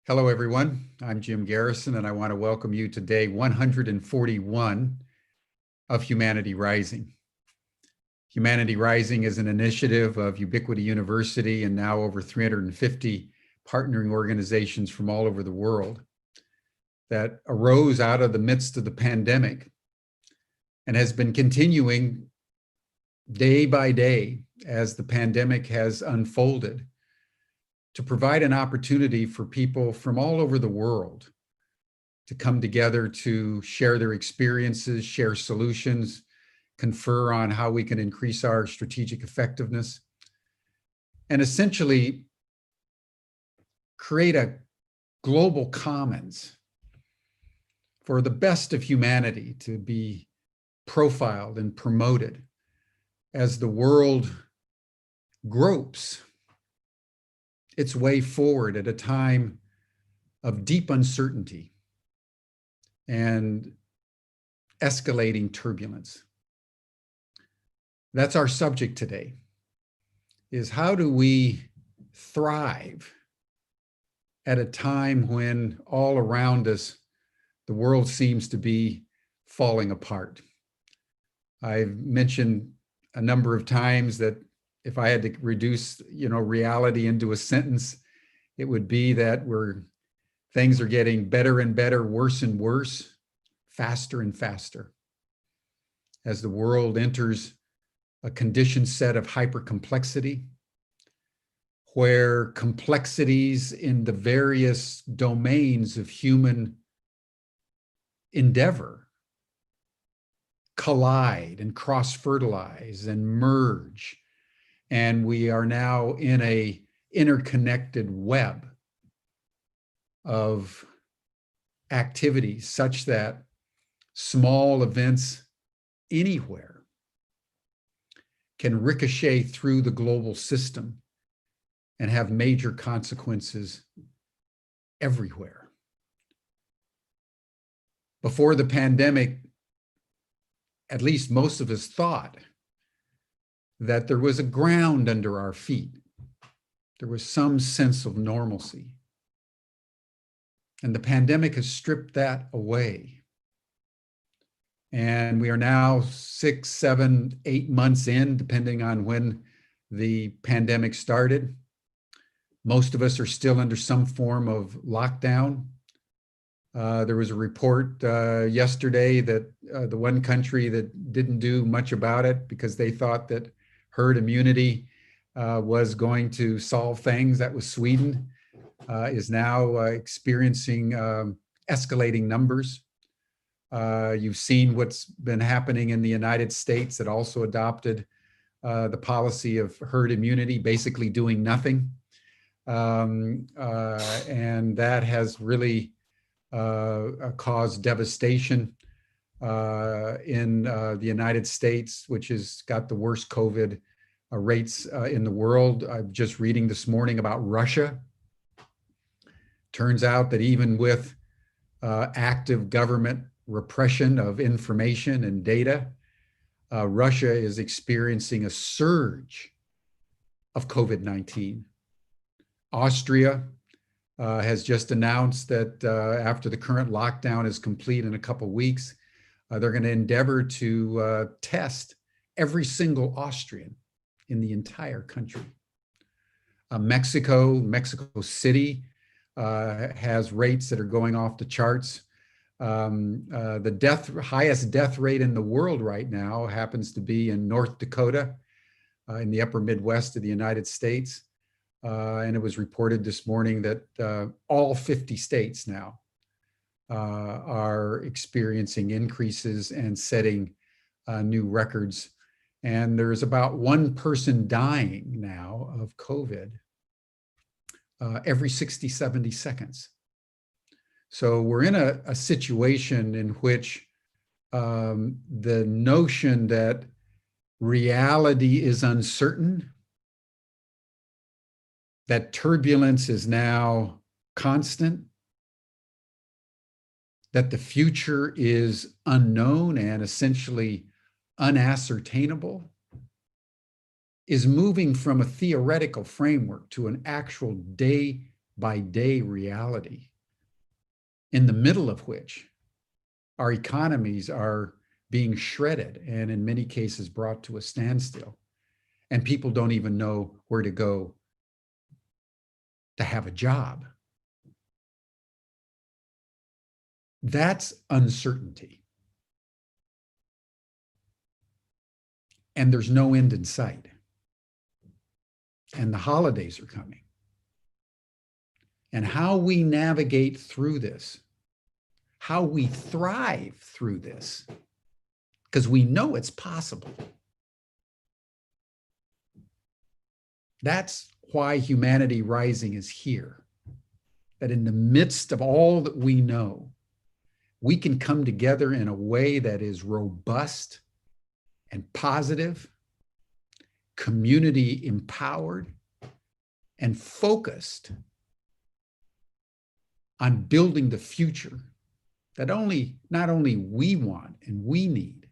Hello, everyone. I'm Jim Garrison, and I want to welcome you to day 141 of Humanity Rising. Humanity Rising is an initiative of Ubiquity University and now over 350 partnering organizations from all over the world that arose out of the midst of the pandemic and has been continuing day by day as the pandemic has unfolded, to provide an opportunity for people from all over the world to come together to share their experiences, share solutions, confer on how we can increase our strategic effectiveness, and essentially create a global commons for the best of humanity to be profiled and promoted as the world gropes its way forward at a time of deep uncertainty and escalating turbulence. That's our subject today, is how do we thrive at a time when all around us, the world seems to be falling apart. I've mentioned a number of times that if I had to reduce, reality into a sentence, it would be that things are getting better and better, worse and worse, faster and faster, as the world enters a conditioned set of hypercomplexity, where complexities in the various domains of human endeavor collide and cross-fertilize and merge. And we are now in an interconnected web of activities such that small events anywhere can ricochet through the global system and have major consequences everywhere. Before the pandemic, at least most of us thought that there was a ground under our feet. There was some sense of normalcy. And the pandemic has stripped that away. And we are now 6, 7, 8 months in, depending on when the pandemic started. Most of us are still under some form of lockdown. There was a report yesterday that the one country that didn't do much about it because they thought that herd immunity was going to solve things, that was Sweden, is now experiencing escalating numbers. You've seen what's been happening in the United States that also adopted the policy of herd immunity, basically doing nothing. And that has really caused devastation in the United States, which has got the worst COVID rates in the world. I'm just reading this morning about Russia. Turns out that even with active government repression of information and data, Russia is experiencing a surge of COVID-19. Austria has just announced that after the current lockdown is complete in a couple of weeks, they're going to endeavor to test every single Austrian in the entire country. Mexico City has rates that are going off the charts. The highest death rate in the world right now happens to be in North Dakota, in the upper Midwest of the United States. And it was reported this morning that all 50 states now are experiencing increases and setting new records. And there's about one person dying now of COVID every 60, 70 seconds. So we're in a situation in which the notion that reality is uncertain, that turbulence is now constant, that the future is unknown and essentially unascertainable, is moving from a theoretical framework to an actual day by day reality, in the middle of which our economies are being shredded and in many cases brought to a standstill. And people don't even know where to go to have a job. That's uncertainty. And there's no end in sight. And the holidays are coming. And how we navigate through this, how we thrive through this, because we know it's possible. That's why Humanity Rising is here. That in the midst of all that we know, we can come together in a way that is robust and positive, community empowered, and focused on building the future that not only we want and we need,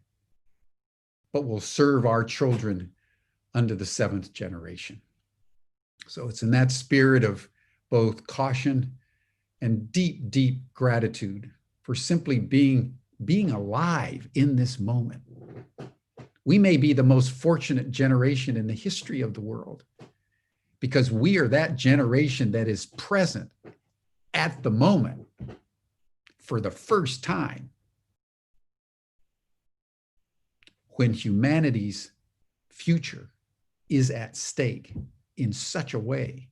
but will serve our children under the 7th generation. So it's in that spirit of both caution and deep, deep gratitude for simply being alive in this moment. We may be the most fortunate generation in the history of the world because we are that generation that is present at the moment for the first time when humanity's future is at stake in such a way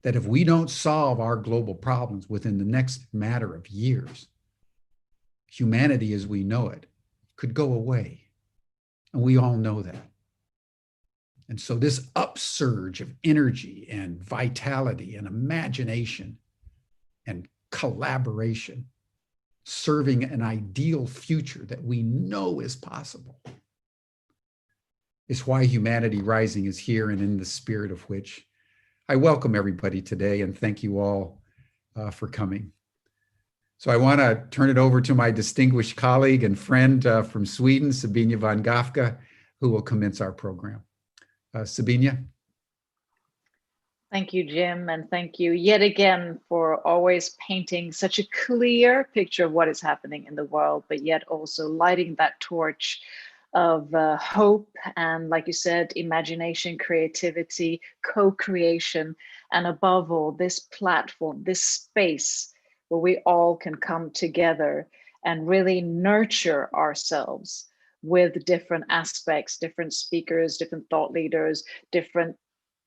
that if we don't solve our global problems within the next matter of years, humanity as we know it could go away. And we all know that. And so this upsurge of energy and vitality and imagination and collaboration, serving an ideal future that we know is possible, is why Humanity Rising is here, and in the spirit of which I welcome everybody today and thank you all for coming. So I want to turn it over to my distinguished colleague and friend from Sweden, Sabinije von Gaffke, who will commence our program. Sabinije. Thank you, Jim, and thank you yet again for always painting such a clear picture of what is happening in the world, but yet also lighting that torch of hope and, like you said, imagination, creativity, co-creation, and above all, this platform, this space where we all can come together and really nurture ourselves with different aspects, different speakers, different thought leaders, different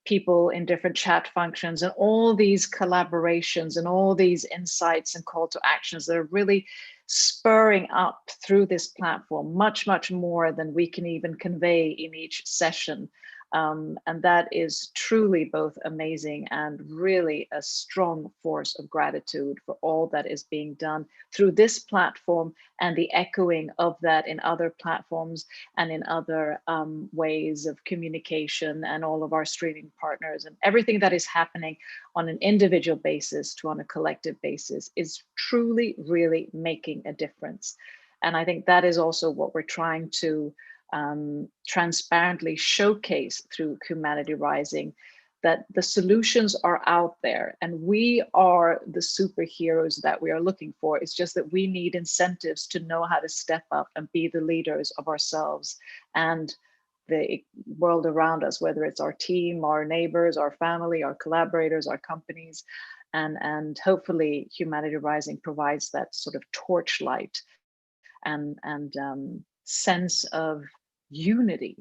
people in different chat functions, and all these collaborations and all these insights and call to actions that are really spurring up through this platform much, much more than we can even convey in each session. And that is truly both amazing and really a strong force of gratitude for all that is being done through this platform and the echoing of that in other platforms and in other ways of communication and all of our streaming partners, and everything that is happening on an individual basis to on a collective basis is truly, really making a difference. And I think that is also what we're trying to transparently showcase through Humanity Rising, that the solutions are out there and we are the superheroes that we are looking for. It's just that we need incentives to know how to step up and be the leaders of ourselves and the world around us, whether it's our team, our neighbors, our family, our collaborators, our companies. And hopefully Humanity Rising provides that sort of torchlight and sense of unity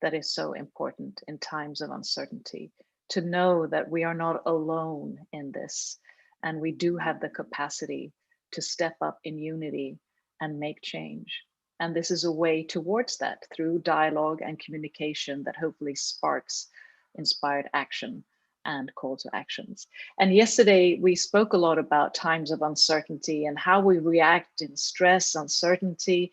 that is so important in times of uncertainty, to know that we are not alone in this and we do have the capacity to step up in unity and make change. And this is a way towards that through dialogue and communication that hopefully sparks inspired action and call to actions. And yesterday we spoke a lot about times of uncertainty and how we react in stress, uncertainty,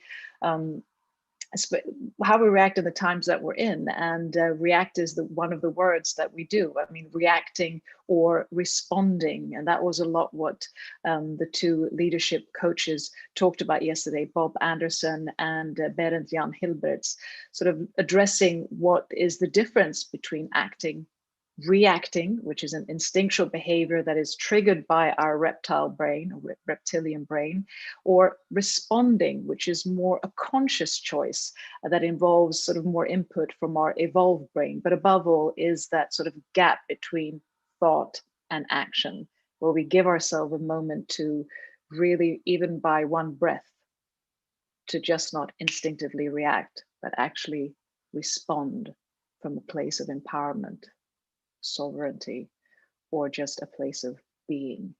how we react in the times that we're in. And react is one of the words that we do. I mean, reacting or responding. And that was a lot what the two leadership coaches talked about yesterday, Bob Anderson and Berend Jan Hilberts, sort of addressing what is the difference between acting reacting, which is an instinctual behavior that is triggered by our reptile brain, or reptilian brain, or responding, which is more a conscious choice that involves sort of more input from our evolved brain. But above all is that sort of gap between thought and action, where we give ourselves a moment to really, even by one breath, to just not instinctively react, but actually respond from a place of empowerment, sovereignty, or just a place of being.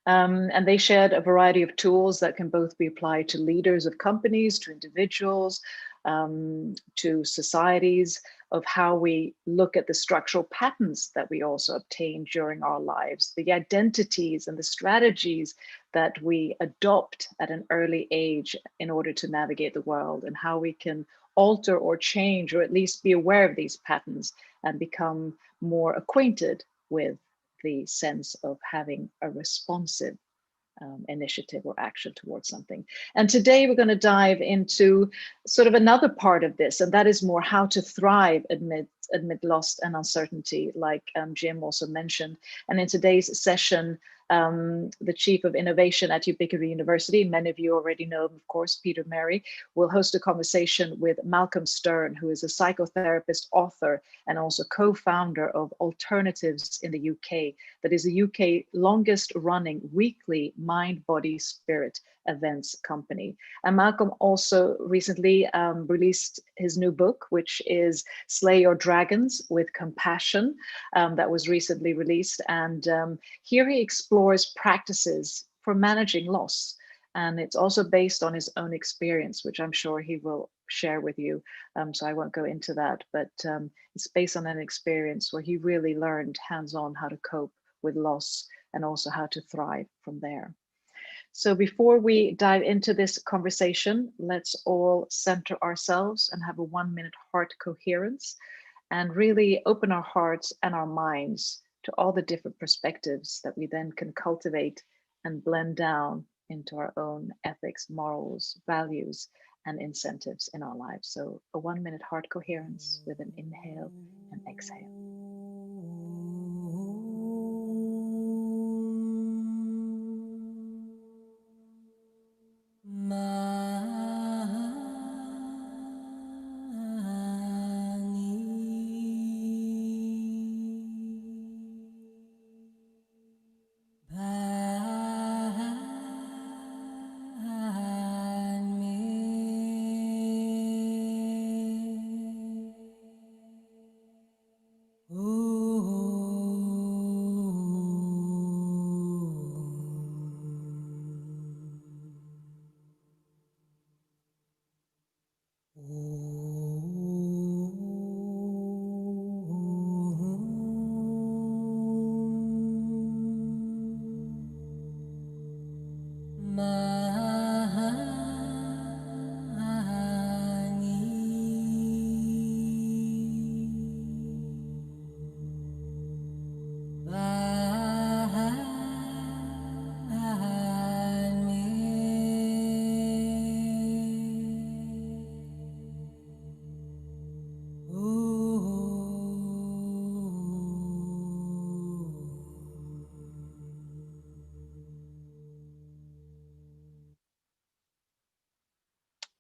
And they shared a variety of tools that can both be applied to leaders of companies, to individuals, to societies, of how we look at the structural patterns that we also obtain during our lives, the identities and the strategies that we adopt at an early age in order to navigate the world, and how we can alter or change, or at least be aware of these patterns and become more acquainted with the sense of having a responsive initiative or action towards something. And today we're going to dive into sort of another part of this, and that is more how to thrive amid loss and uncertainty, like Jim also mentioned. And in today's session, the Chief of Innovation at Ubiquity University, many of you already know him, of course, Peter Merry, will host a conversation with Malcolm Stern, who is a psychotherapist, author, and also co-founder of Alternatives in the UK, that is the UK longest running weekly mind, body, spirit events company. And Malcolm also recently released his new book, which is Slay Your Dragons with Compassion, that was recently released. And here he explores practices for managing loss. And it's also based on his own experience, which I'm sure he will share with you. So I won't go into that, but it's based on an experience where he really learned hands-on how to cope with loss and also how to thrive from there. So before we dive into this conversation, let's all center ourselves and have a 1-minute heart coherence, and really open our hearts and our minds to all the different perspectives that we then can cultivate and blend down into our own ethics, morals, values, and incentives in our lives. So a 1-minute heart coherence with an inhale and exhale.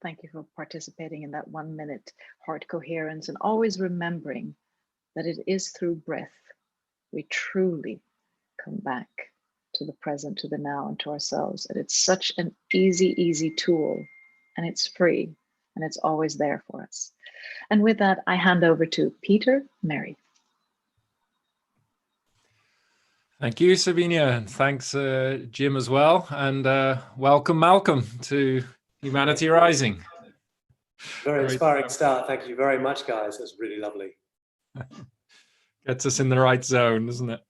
Thank you for participating in that 1-minute heart coherence, and always remembering that it is through breath we truly come back to the present, to the now, and to ourselves. And it's such an easy tool, and it's free, and it's always there for us. And with that, I hand over to Peter Merry. Thank you, Sabinije, and thanks, Jim, as well. And welcome, Malcolm, to Humanity Rising. Very inspiring start. Thank you very much, guys. That's really lovely. Gets us in the right zone, doesn't it?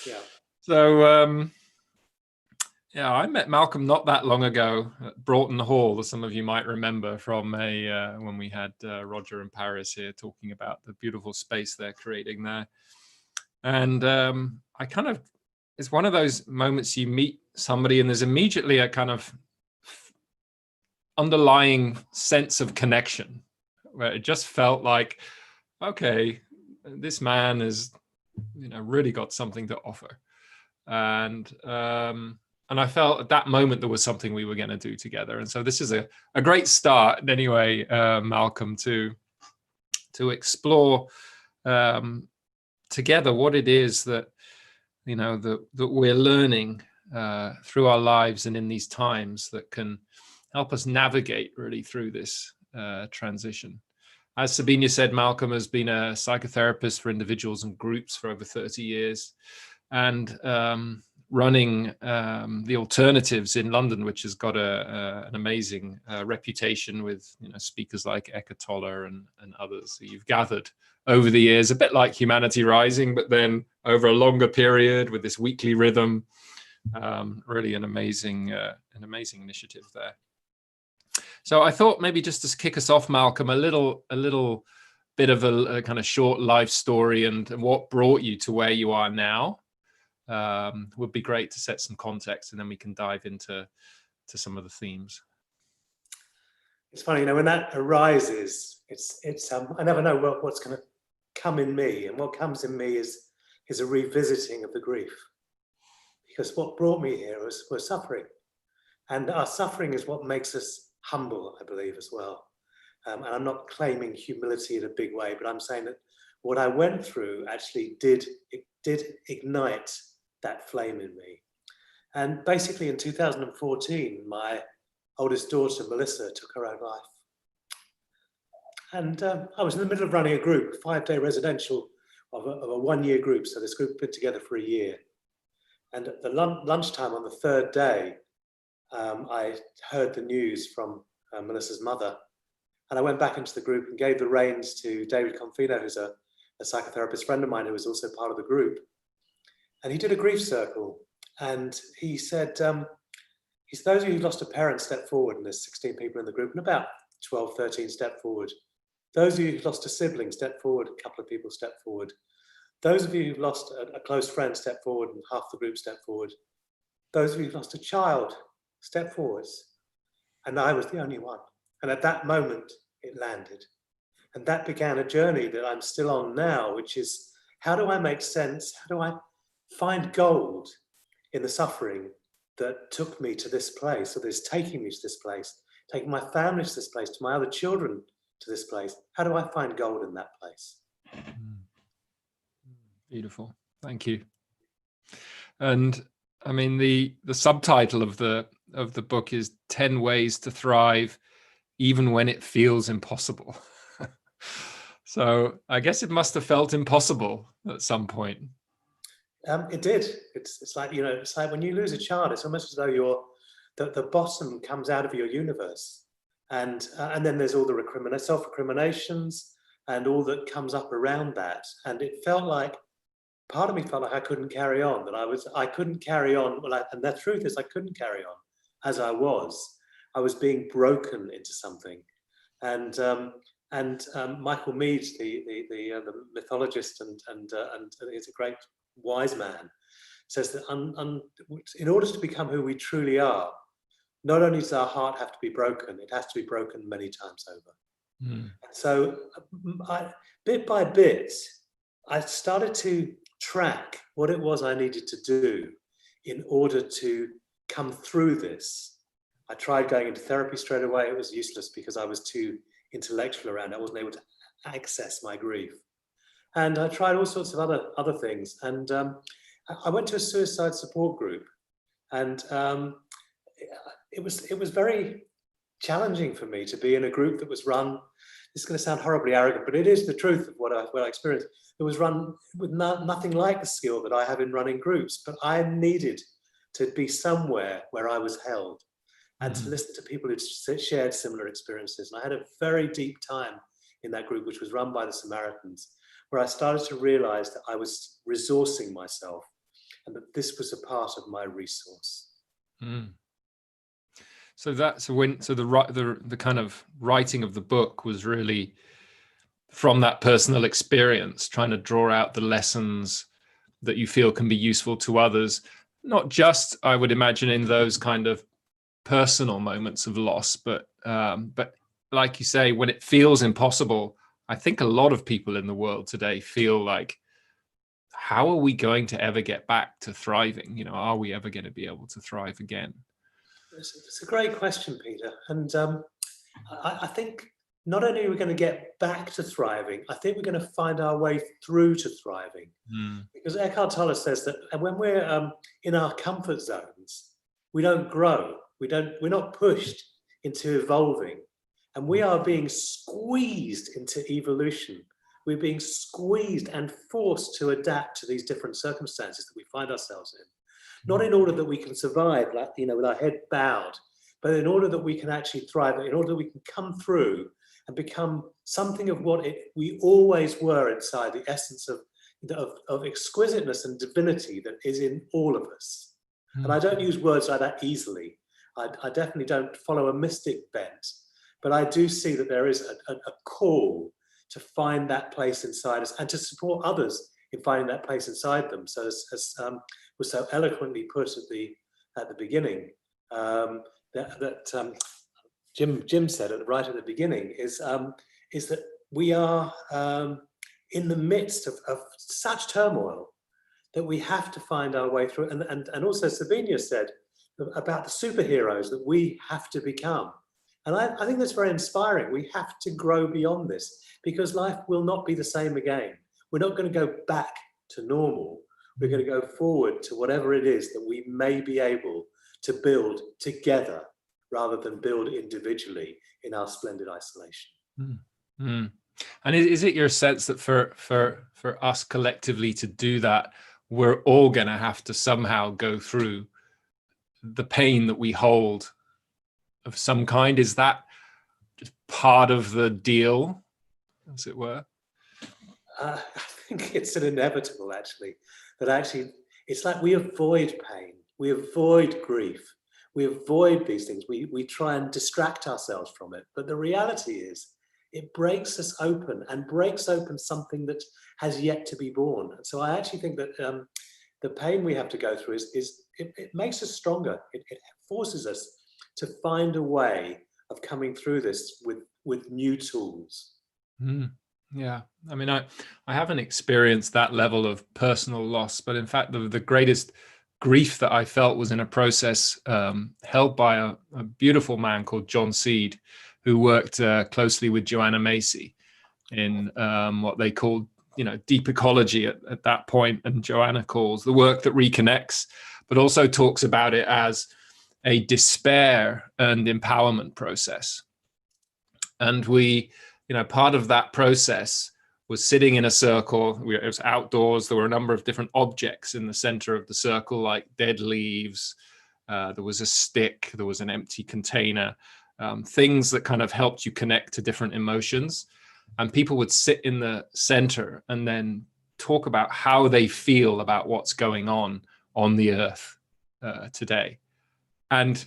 Yeah. So, yeah, I met Malcolm not that long ago at Broughton Hall, as some of you might remember from when we had Roger and Paris here talking about the beautiful space they're creating there. And I kind of, it's one of those moments you meet somebody and there's immediately a kind of underlying sense of connection where it just felt like, okay, this man has, really got something to offer. And I felt at that moment there was something we were going to do together. And so this is a great start anyway, Malcolm, to explore together what it is that, that we're learning through our lives and in these times that can help us navigate really through this transition. As Sabinije said, Malcolm has been a psychotherapist for individuals and groups for over 30 years. And running the Alternatives in London, which has got an amazing reputation with speakers like Eckhart Tolle and others who you've gathered over the years, a bit like Humanity Rising, but then over a longer period with this weekly rhythm. Really an amazing initiative there. So I thought maybe just to kick us off, Malcolm, a little bit of a kind of short life story and what brought you to where you are now. Would be great to set some context, and then we can dive into some of the themes. It's funny, when that arises, it's I never know what's going to come in me, and what comes in me is a revisiting of the grief, because what brought me here was suffering, and our suffering is what makes us humble, I believe, as well. And I'm not claiming humility in a big way, but I'm saying that what I went through actually did ignite that flame in me. And basically in 2014, my oldest daughter, Melissa, took her own life. And I was in the middle of running a group, 5-day residential of a 1-year group. So this group put together for a year. And at the lunchtime on the 3rd day, I heard the news from Melissa's mother. And I went back into the group and gave the reins to David Confino, who's a psychotherapist friend of mine who was also part of the group. And he did a grief circle, and he said, those of you who lost a parent, step forward, and there's 16 people in the group, and about 12, 13 step forward. Those of you who lost a sibling, step forward, a couple of people step forward. Those of you who've lost a close friend, step forward, and half the group step forward. Those of you who've lost a child, step forwards. And I was the only one. And at that moment, it landed. And that began a journey that I'm still on now, which is, how do I make sense? How do I find gold in the suffering that took me to this place, or that is taking me to this place, taking my family to this place, to my other children to this place? How do I find gold in that place? Beautiful, thank you. And I mean, the subtitle of the book is 10 Ways to Thrive Even When It Feels Impossible. So I guess it must have felt impossible at some point. It did. It's like, it's like when you lose a child, it's almost as though the bottom comes out of your universe, and then there's all the self-recriminations and all that comes up around that. And it felt like, part of me felt like I couldn't carry on, that I couldn't carry on. And the truth is, I couldn't carry on as I was. I was being broken into something. And Michael Meade, the mythologist, and he's a great wise man, says that in order to become who we truly are, not only does our heart have to be broken, it has to be broken many times over. So bit by bit, I started to track what it was I needed to do in order to come through this. I tried going into therapy straight away. It was useless because I was too intellectual around it. I wasn't able to access my grief. And I tried all sorts of other things. And I went to a suicide support group, and it was very challenging for me to be in a group that was run. This is going to sound horribly arrogant, but it is the truth of what I experienced. It was run with nothing like the skill that I have in running groups, but I needed to be somewhere where I was held and to listen to people who shared similar experiences. And I had a very deep time in that group, which was run by the Samaritans, where I started to realize that I was resourcing myself and that this was a part of my resource. So the kind of writing of the book was really from that personal experience, trying to draw out the lessons that you feel can be useful to others, not just, I would imagine, in those kind of personal moments of loss, but like you say, when it feels impossible, I think a lot of people in the world today feel like, how are we going to ever get back to thriving? You know, are we ever going to be able to thrive again? It's a great question, Peter. And I think not only are we going to get back to thriving, I think we're going to find our way through to thriving. Because Eckhart Tolle says that when we're in our comfort zones, we don't grow. We're not pushed into evolving. And we are being squeezed into evolution. We're being squeezed and forced to adapt to these different circumstances that we find ourselves in. Not in order that we can survive, like, you know, with our head bowed, but in order that we can actually thrive, in order that we can come through and become something of what we always were inside, the essence of exquisiteness and divinity that is in all of us. And I don't use words like that easily. I definitely don't follow a mystic bent, but I do see that there is a call to find that place inside us and to support others in finding that place inside them. So as was so eloquently put at the beginning, Jim said right at the beginning, is that we are in the midst of such turmoil that we have to find our way through. And also Sabinije said about the superheroes that we have to become. And I think that's very inspiring. We have to grow beyond this because life will not be the same again. We're not going to go back to normal. We're going to go forward to whatever it is that we may be able to build together rather than build individually in our splendid isolation. And is it your sense that for us collectively to do that, we're all going to have to somehow go through the pain that we hold of some kind? Is that just part of the deal, as it were? I think it's an inevitable, actually, that actually it's like we avoid pain, we avoid grief, we avoid these things, we try and distract ourselves from it. But the reality is it breaks us open and breaks open something that has yet to be born. And so I actually think that the pain we have to go through it makes us stronger. It forces us to find a way of coming through this with new tools. Yeah, I mean, I haven't experienced that level of personal loss, but in fact, the greatest grief that I felt was in a process held by a beautiful man called John Seed, who worked closely with Joanna Macy in what they called, deep ecology at that point, and Joanna calls the work that reconnects, but also talks about it as a despair and empowerment process. And we, part of that process was sitting in a circle. It was outdoors. There were a number of different objects in the center of the circle, like dead leaves. There was a stick. There was an empty container, things that kind of helped you connect to different emotions. And people would sit in the center and then talk about how they feel about what's going on the earth today. And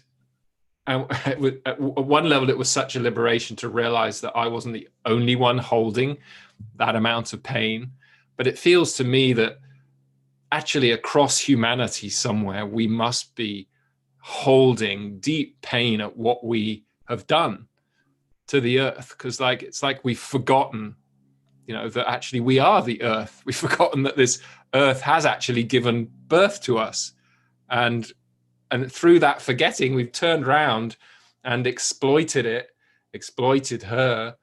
at one level, it was such a liberation to realize that I wasn't the only one holding that amount of pain. But it feels to me that actually across humanity somewhere, we must be holding deep pain at what we have done to the earth. Because it's like we've forgotten, that actually we are the earth. We've forgotten that this earth has actually given birth to us. And through that forgetting, we've turned around and exploited her,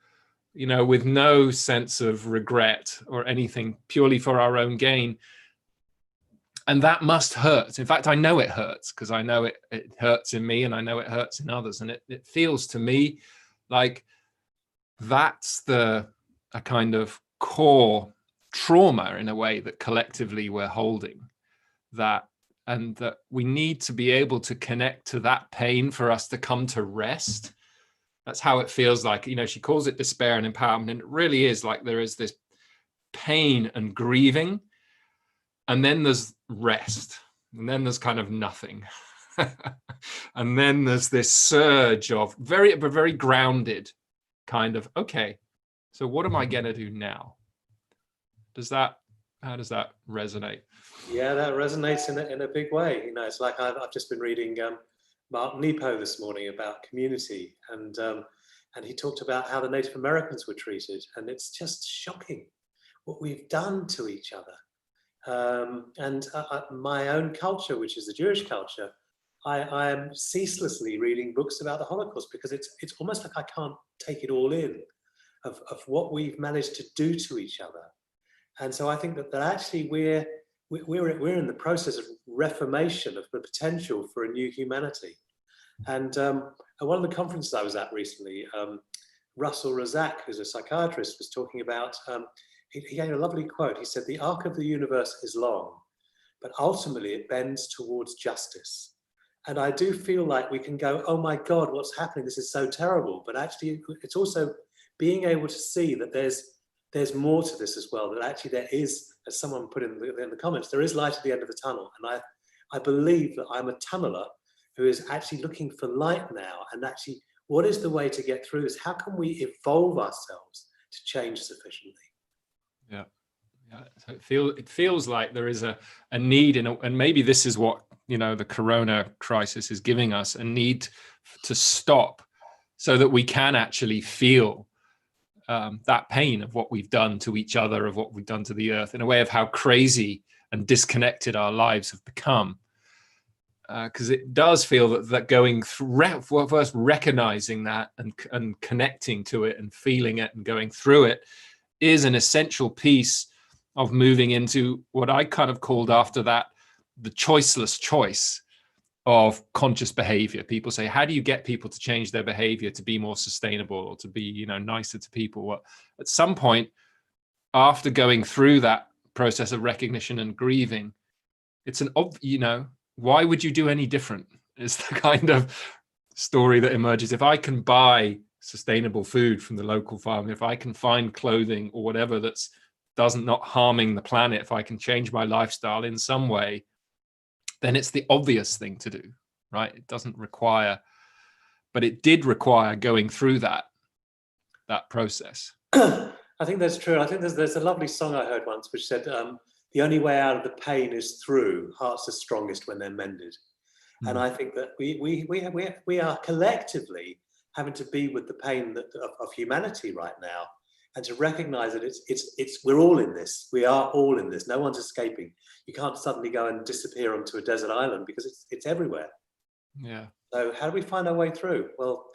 with no sense of regret or anything, purely for our own gain. And that must hurt. In fact, I know it hurts because I know it hurts in me and I know it hurts in others. And it feels to me like that's a kind of core trauma in a way that collectively we're holding that. And that we need to be able to connect to that pain for us to come to rest. That's how it feels like, she calls it despair and empowerment. And it really is like there is this pain and grieving. And then there's rest. And then there's kind of nothing. And then there's this surge of very grounded kind of, okay, so what am I going to do now? How does that resonate? Yeah, that resonates in a big way. It's like I've just been reading Mark Nepo this morning about community, and and he talked about how the Native Americans were treated, and it's just shocking what we've done to each other. My own culture, which is the Jewish culture, I am ceaselessly reading books about the Holocaust, because it's almost like I can't take it all in of what we've managed to do to each other. And so I think that actually we're in the process of reformation of the potential for a new humanity. And at one of the conferences I was at recently, Russell Razak, who's a psychiatrist, was talking about, he gave a lovely quote. He said, "The arc of the universe is long, but ultimately it bends towards justice." And I do feel like we can go, oh my God, what's happening? This is so terrible. But actually, it's also being able to see that there's more to this as well, that actually there is, as someone put in the comments, there is light at the end of the tunnel. And I believe that I'm a tunneler who is actually looking for light now. And actually, what is the way to get through this? How can we evolve ourselves to change sufficiently? Yeah. Yeah. So it feels like there is a need, and maybe this is what, the corona crisis is giving us, a need to stop so that we can actually feel that pain of what we've done to each other, of what we've done to the earth, in a way of how crazy and disconnected our lives have become. Because it does feel that going through, first recognizing that and connecting to it and feeling it and going through it is an essential piece of moving into what I kind of called after that, the choiceless choice of conscious behavior. People say, how do you get people to change their behavior to be more sustainable or to be, nicer to people? Well, at some point, after going through that process of recognition and grieving, it's why would you do any different? Is the kind of story that emerges. If I can buy sustainable food from the local farm, if I can find clothing or whatever that's not harming the planet, if I can change my lifestyle in some way, then it's the obvious thing to do, right? It doesn't require, but it did require going through that process. I think that's true. I think there's a lovely song I heard once which said, the only way out of the pain is through. Hearts are strongest when they're mended. And I think that we are collectively having to be with the pain of humanity right now, and to recognize that we're all in this. We are all in this. No one's escaping. You can't suddenly go and disappear onto a desert island, because it's everywhere. Yeah. So how do we find our way through? Well,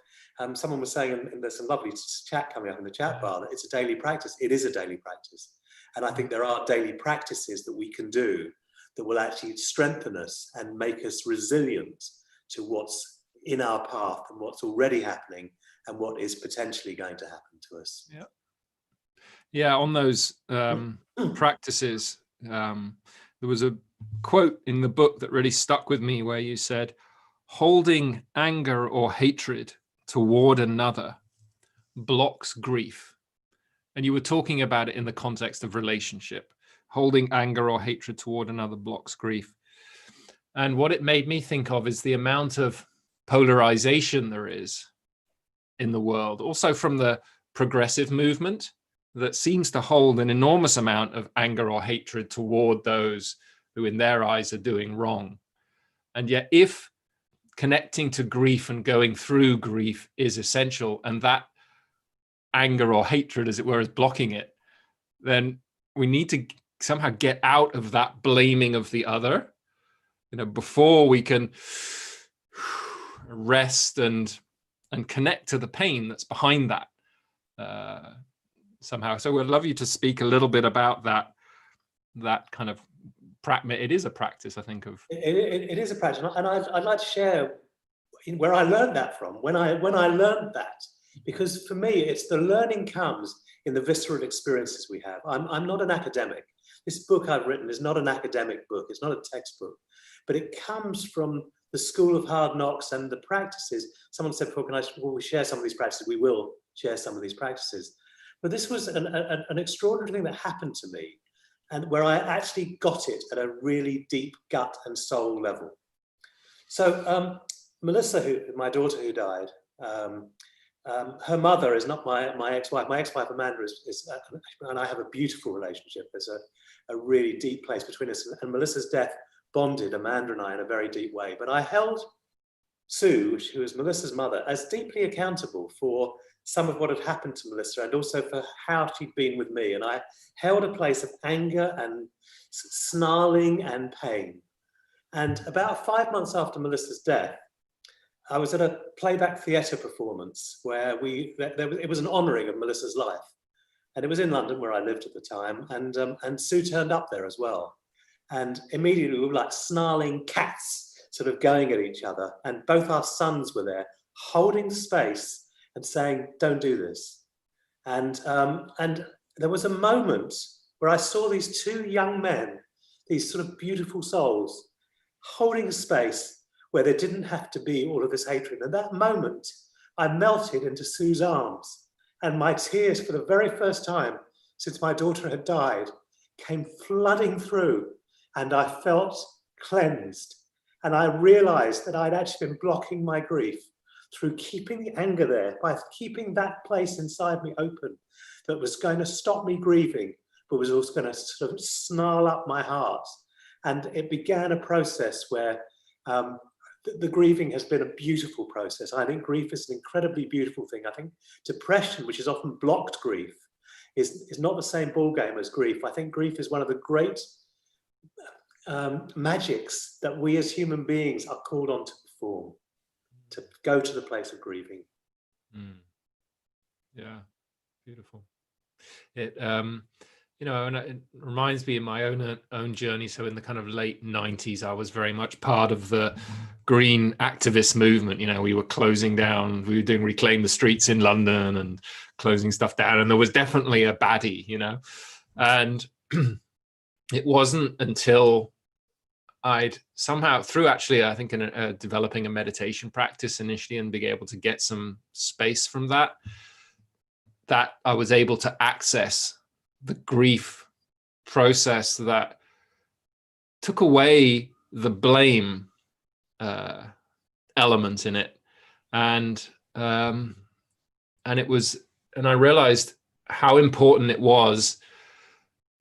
someone was saying, and there's some lovely chat coming up in the chat bar, that it's a daily practice. It is a daily practice. And I think there are daily practices that we can do that will actually strengthen us and make us resilient to what's in our path and what's already happening and what is potentially going to happen to us. Yeah. Yeah, on those practices, there was a quote in the book that really stuck with me where you said, holding anger or hatred toward another blocks grief. And you were talking about it in the context of relationship. Holding anger or hatred toward another blocks grief. And what it made me think of is the amount of polarization there is in the world, also from the progressive movement, that seems to hold an enormous amount of anger or hatred toward those who in their eyes are doing wrong. And yet, if connecting to grief and going through grief is essential, and that anger or hatred, as it were, is blocking it, then we need to somehow get out of that blaming of the other, before we can rest and connect to the pain that's behind that somehow. So we'd love you to speak a little bit about that kind of practice. It is a practice, I think, of it is a practice, and I'd like to share where I learned that from, when I learned that, because for me, it's the learning comes in the visceral experiences we have. I'm not an academic. This book I've written is not an academic book. It's not a textbook, but it comes from the school of hard knocks and the practices. Someone said before, will we share some of these practices? We will share some of these practices. But this was an extraordinary thing that happened to me, and where I actually got it at a really deep gut and soul level. So Melissa, my daughter who died, her mother is not my ex-wife. My ex-wife Amanda is and I have a beautiful relationship. There's a really deep place between us, and Melissa's death bonded Amanda and I in a very deep way. But I held Sue, who was Melissa's mother, as deeply accountable for some of what had happened to Melissa and also for how she'd been with me. And I held a place of anger and snarling and pain. And about 5 months after Melissa's death, I was at a playback theatre performance where it was an honouring of Melissa's life. And it was in London where I lived at the time. And Sue turned up there as well. And immediately we were like snarling cats, sort of going at each other. And both our sons were there holding space and saying, don't do this. And there was a moment where I saw these two young men, these sort of beautiful souls, holding a space where there didn't have to be all of this hatred. And that moment, I melted into Sue's arms, and my tears, for the very first time since my daughter had died, came flooding through, and I felt cleansed. And I realized that I'd actually been blocking my grief through keeping the anger there, by keeping that place inside me open that was going to stop me grieving, but was also going to sort of snarl up my heart. And it began a process where the grieving has been a beautiful process. I think grief is an incredibly beautiful thing. I think depression, which is often blocked grief, is not the same ballgame as grief. I think grief is one of the great magics that we as human beings are called on to perform, to go to the place of grieving. Yeah, beautiful. It and it reminds me of my own journey. So in the kind of late 90s, I was very much part of the green activist movement. We were closing down, we were doing Reclaim the Streets in London and closing stuff down. And there was definitely a baddie, and it wasn't until I'd somehow, through actually, I think, developing a meditation practice initially and being able to get some space from that I was able to access the grief process that took away the blame element in it. And I realized how important it was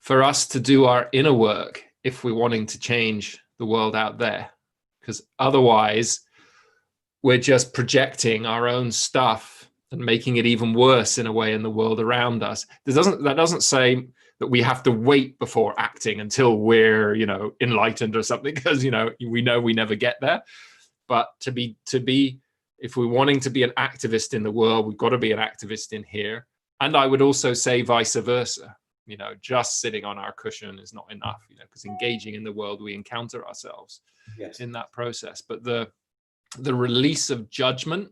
for us to do our inner work if we're wanting to change the world out there, because otherwise we're just projecting our own stuff and making it even worse in a way in the world around us. That doesn't say that we have to wait before acting until we're enlightened or something, because we know we never get there. But to be if we're wanting to be an activist in the world, we've got to be an activist in here. And I would also say vice versa. Just sitting on our cushion is not enough, because engaging in the world, we encounter ourselves in that process. But the release of judgment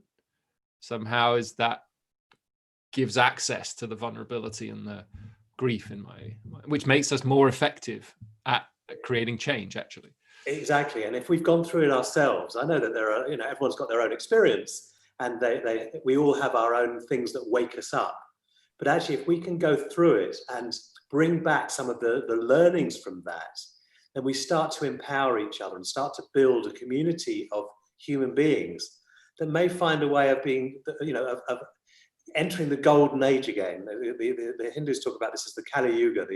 somehow is that gives access to the vulnerability and the grief in my which makes us more effective at creating change, actually. Exactly. And if we've gone through it ourselves, I know that there are, everyone's got their own experience, and we all have our own things that wake us up. But actually, if we can go through it and bring back some of the learnings from that, then we start to empower each other and start to build a community of human beings that may find a way of being, of entering the golden age again. The Hindus talk about this as the Kali Yuga.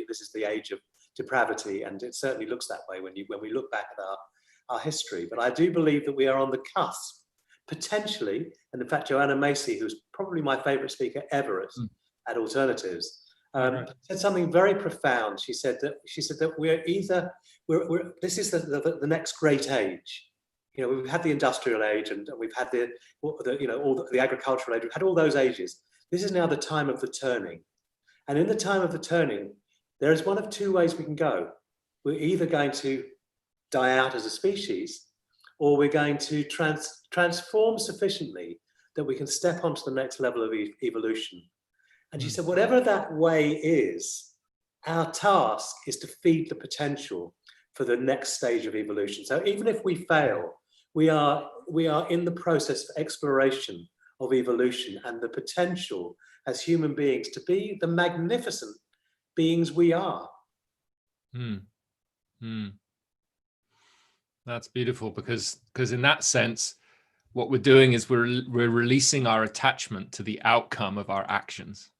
This is the age of depravity, and it certainly looks that way when we look back at our history. But I do believe that we are on the cusp, potentially, and in fact, Joanna Macy, who's probably my favourite speaker ever at Alternatives, said something very profound. She said that this is the next great age. We've had the industrial age, and we've had all the agricultural age. We've had all those ages. This is now the time of the turning, and in the time of the turning, there is one of two ways we can go. We're either going to die out as a species, or we're going to transform sufficiently that we can step onto the next level of evolution. And she said, whatever that way is, our task is to feed the potential for the next stage of evolution. So even if we fail, we are in the process of exploration of evolution and the potential as human beings to be the magnificent beings we are. That's beautiful, because in that sense, what we're doing is we're releasing our attachment to the outcome of our actions,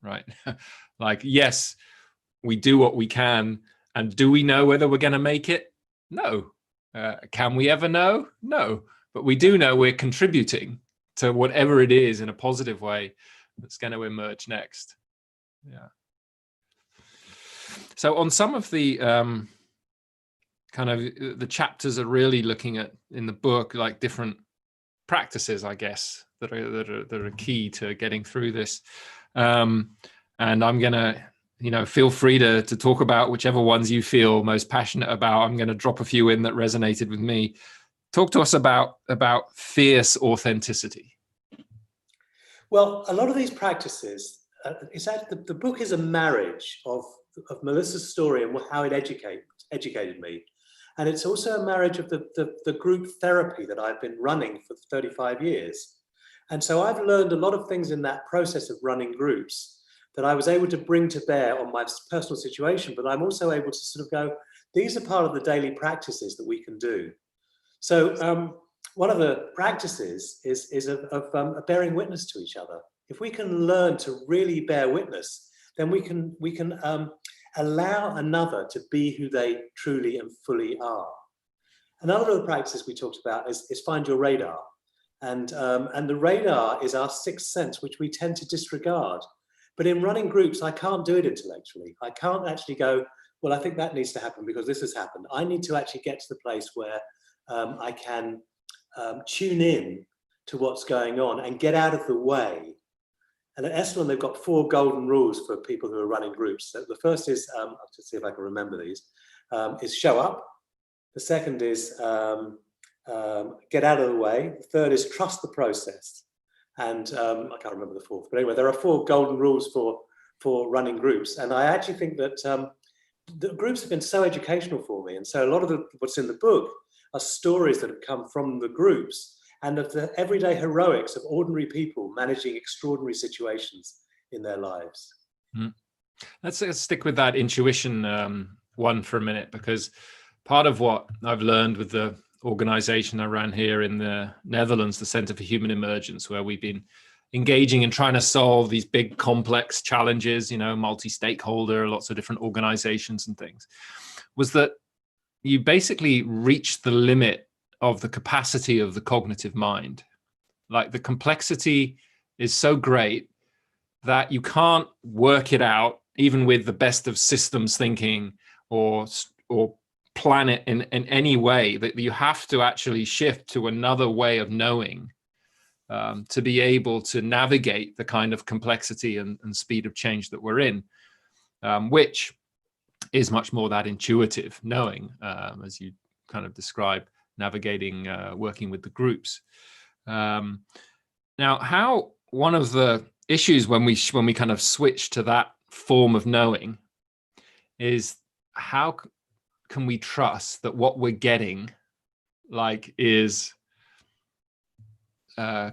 right? Like, yes, we do what we can, and do we know whether we're going to make it? No. Can we ever know? No. but we do know we're contributing to whatever it is in a positive way that's going to emerge next. Yeah. So on some of the kind of the chapters are really looking at in the book, like different practices, I guess, that are key to getting through this. And I'm gonna, feel free to talk about whichever ones you feel most passionate about. I'm gonna drop a few in that resonated with me. Talk to us about fierce authenticity. Well, a lot of these practices, the book is a marriage of Melissa's story and how it educated me. And it's also a marriage of the group therapy that I've been running for 35 years. And so I've learned a lot of things in that process of running groups that I was able to bring to bear on my personal situation, but I'm also able to sort of go, these are part of the daily practices that we can do. So one of the practices is of bearing witness to each other. If we can learn to really bear witness, then we can allow another to be who they truly and fully are. Another of the practices we talked about is find your radar. And the radar is our sixth sense, which we tend to disregard. But in running groups, I can't do it intellectually. I can't actually go, well, I think that needs to happen because this has happened. I need to actually get to the place where I can tune in to what's going on and get out of the way. And at Esalen, they've got 4 golden rules for people who are running groups. So the first is, I'll just see if I can remember these, is show up. The second is get out of the way. The third is trust the process. And I can't remember the fourth. But anyway, there are 4 golden rules for running groups. And I actually think that the groups have been so educational for me. And so a lot of what's in the book are stories that have come from the groups and of the everyday heroics of ordinary people managing extraordinary situations in their lives. Let's stick with that intuition one for a minute, because part of what I've learned with the organization I ran here in the Netherlands, the Center for Human Emergence, where we've been engaging and trying to solve these big complex challenges, multi-stakeholder, lots of different organizations and things, was that you basically reach the limit of the capacity of the cognitive mind. Like the complexity is so great that you can't work it out, even with the best of systems thinking or plan it in any way, that you have to actually shift to another way of knowing to be able to navigate the kind of complexity and speed of change that we're in, which is much more that intuitive knowing, as you kind of describe, navigating, working with the groups. Now, how one of the issues when we kind of switch to that form of knowing is how can we trust that what we're getting is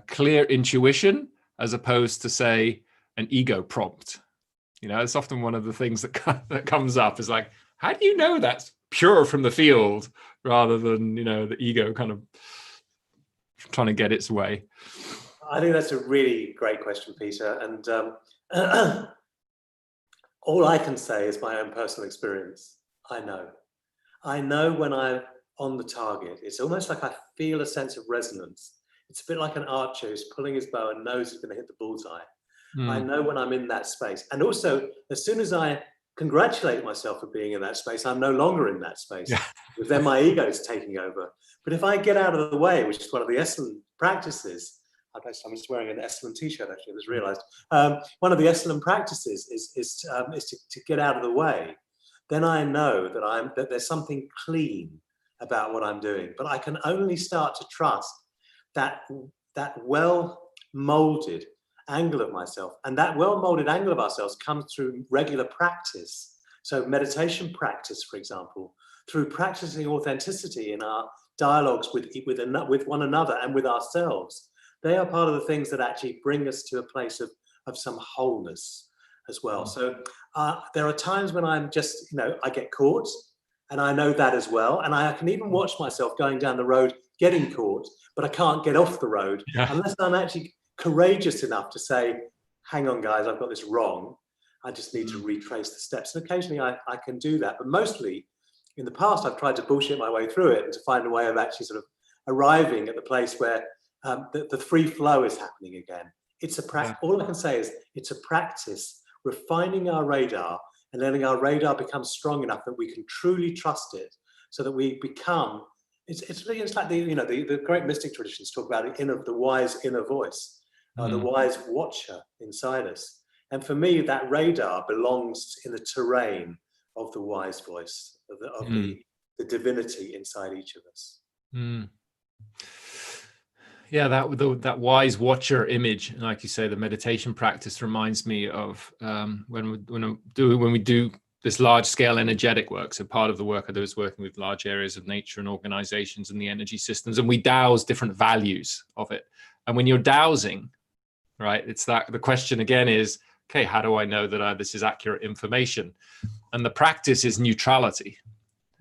clear intuition as opposed to, say, an ego prompt? It's often one of the things that comes up is like, how do you know that's pure from the field rather than, the ego kind of trying to get its way? I think that's a really great question, Peter. And all I can say is my own personal experience. I know when I'm on the target. It's almost like I feel a sense of resonance. It's a bit like an archer who's pulling his bow and knows he's going to hit the bullseye. I know when I'm in that space. And also, as soon as I congratulate myself for being in that space, I'm no longer in that space. Because then my ego is taking over. But if I get out of the way, which is one of the Esalen practices, I'm just wearing an Esalen t-shirt, actually, I just realized. One of the Esalen practices is to get out of the way. Then I know that there's something clean about what I'm doing. But I can only start to trust that well-molded angle of myself. And that well-molded angle of ourselves comes through regular practice. So meditation practice, for example, through practicing authenticity in our dialogues with one another and with ourselves. They are part of the things that actually bring us to a place of some wholeness as well. So there are times when I'm just, I get caught, and I know that as well. And I can even watch myself going down the road, getting caught, but I can't get off the road unless I'm actually courageous enough to say, hang on, guys, I've got this wrong. I just need to retrace the steps. And occasionally I can do that. But mostly in the past, I've tried to bullshit my way through it and to find a way of actually sort of arriving at the place where the free flow is happening again. It's a practice. All I can say is it's a practice, refining our radar and letting our radar become strong enough that we can truly trust it, so that we become. It's like the great mystic traditions talk about the wise inner voice, the wise watcher inside us. And for me, that radar belongs in the terrain of the wise voice, of the divinity inside each of us. Yeah, that wise watcher image, and like you say, the meditation practice reminds me of when we do this large scale energetic work. So part of the work I do is working with large areas of nature and organizations and the energy systems, and we dowse different values of it. And when you're dowsing, right, it's that the question again is, okay, how do I know that this is accurate information? And the practice is neutrality,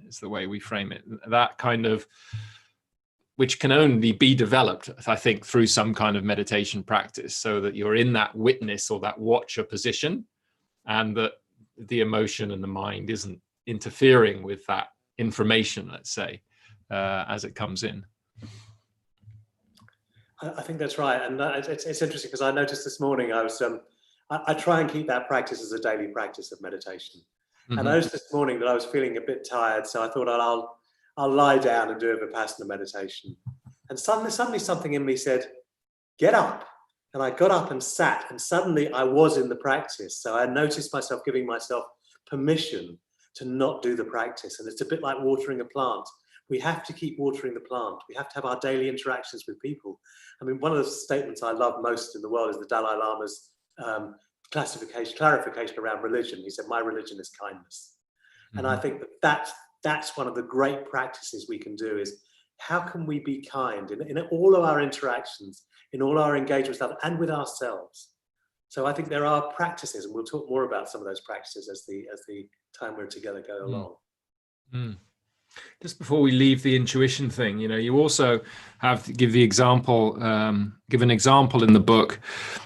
is the way we frame it. That kind of, which can only be developed, I think, through some kind of meditation practice, so that you're in that witness or that watcher position, and that the emotion and the mind isn't interfering with that information, let's say, as it comes in. I think that's right. And it's interesting because I noticed this morning, I try and keep that practice as a daily practice of meditation. And I noticed this morning that I was feeling a bit tired, so I thought I'll lie down and do a Vipassana meditation. And suddenly something in me said, get up. And I got up and sat, and suddenly I was in the practice. So I noticed myself giving myself permission to not do the practice. And it's a bit like watering a plant. We have to keep watering the plant. We have to have our daily interactions with people. I mean, one of the statements I love most in the world is the Dalai Lama's clarification around religion. He said, my religion is kindness. And I think that's one of the great practices we can do, is how can we be kind in all of our interactions, in all our engagements, and with ourselves. So I think there are practices, and we'll talk more about some of those practices as the time we're together go along. Just before we leave the intuition thing, you also have to give an example in the book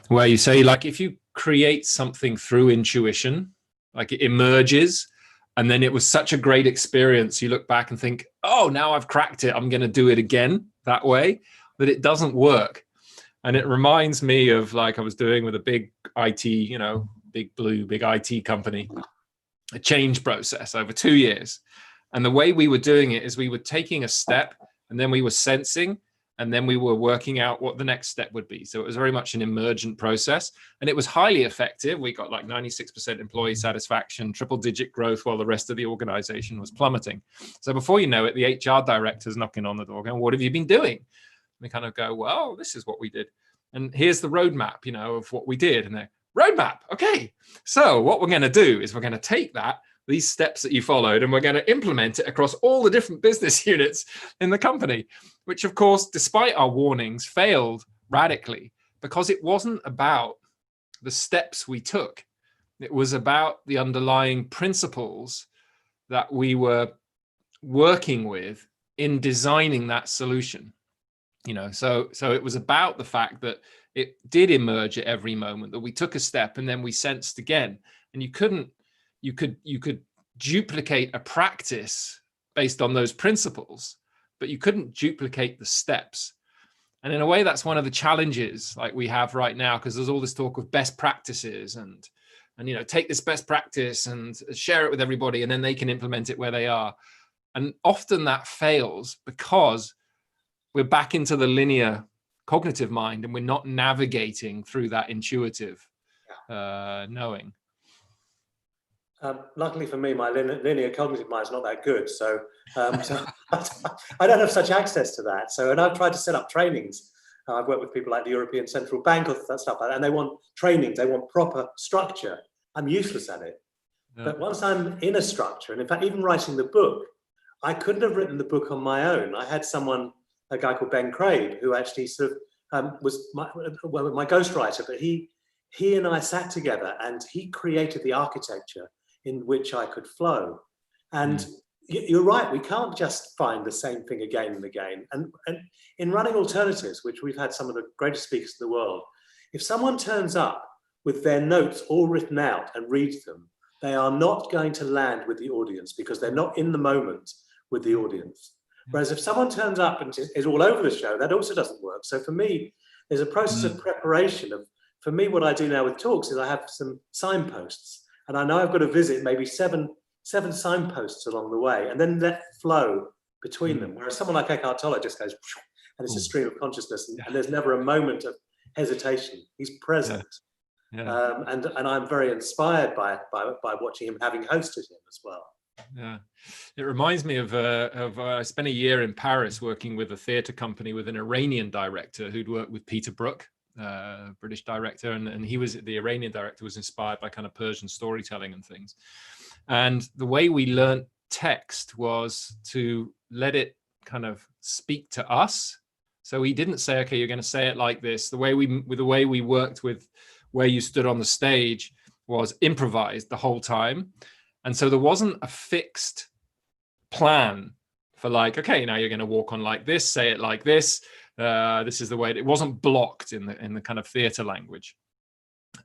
where you say, like, if you create something through intuition, like it emerges, and then it was such a great experience, you look back and think, oh, now I've cracked it, I'm going to do it again that way, that it doesn't work. And it reminds me of, like, I was doing with a big IT, big IT company, a change process over 2 years. And the way we were doing it is we were taking a step, and then we were sensing, and then we were working out what the next step would be. So it was very much an emergent process, and it was highly effective. We got like 96% employee satisfaction, triple-digit growth, while the rest of the organization was plummeting. So before you know it, the HR director's knocking on the door going, what have you been doing? And we kind of go, well, this is what we did. And here's the roadmap, of what we did. And they're, roadmap, okay. So what we're going to do is we're going to take these steps that you followed, and we're going to implement it across all the different business units in the company, which of course, despite our warnings, failed radically, because it wasn't about the steps we took. It was about the underlying principles that we were working with in designing that solution. So it was about the fact that it did emerge at every moment, that we took a step and then we sensed again. And you could duplicate a practice based on those principles, but you couldn't duplicate the steps. And in a way, that's one of the challenges like we have right now, because there's all this talk of best practices and take this best practice and share it with everybody, and then they can implement it where they are. And often that fails because we're back into the linear cognitive mind, and we're not navigating through that intuitive knowing. Luckily for me, my linear cognitive mind is not that good, so I don't have such access to that. And I've tried to set up trainings. I've worked with people like the European Central Bank or that stuff like that, and they want trainings, they want proper structure. I'm useless at it. Yeah. But once I'm in a structure, and in fact, even writing the book, I couldn't have written the book on my own. I had a guy called Ben Craig, who actually sort of was my ghostwriter, but he and I sat together, and he created the architecture in which I could flow. And you're right, we can't just find the same thing again and again. And in running alternatives, which we've had some of the greatest speakers in the world, if someone turns up with their notes all written out and reads them, they are not going to land with the audience, because they're not in the moment with the audience. Whereas if someone turns up and is all over the show, that also doesn't work. So for me, there's a process of preparation of, for me, what I do now with talks is I have some signposts, and I know I've got to visit maybe seven signposts along the way, and then let flow between them. Whereas someone like Eckhart Tolle just goes, and it's a stream of consciousness, and there's never a moment of hesitation. He's present. And I'm very inspired by watching him, having hosted him as well. Yeah, it reminds me of I spent a year in Paris working with a theatre company with an Iranian director who'd worked with Peter Brook, British director, and the Iranian director was inspired by kind of Persian storytelling and things. And the way we learned text was to let it kind of speak to us. So he didn't say, okay, you're going to say it like this. The way we worked with where you stood on the stage was improvised the whole time. And so there wasn't a fixed plan for like, okay, now you're going to walk on like this, say it like this. This is the way. It wasn't blocked in the kind of theater language.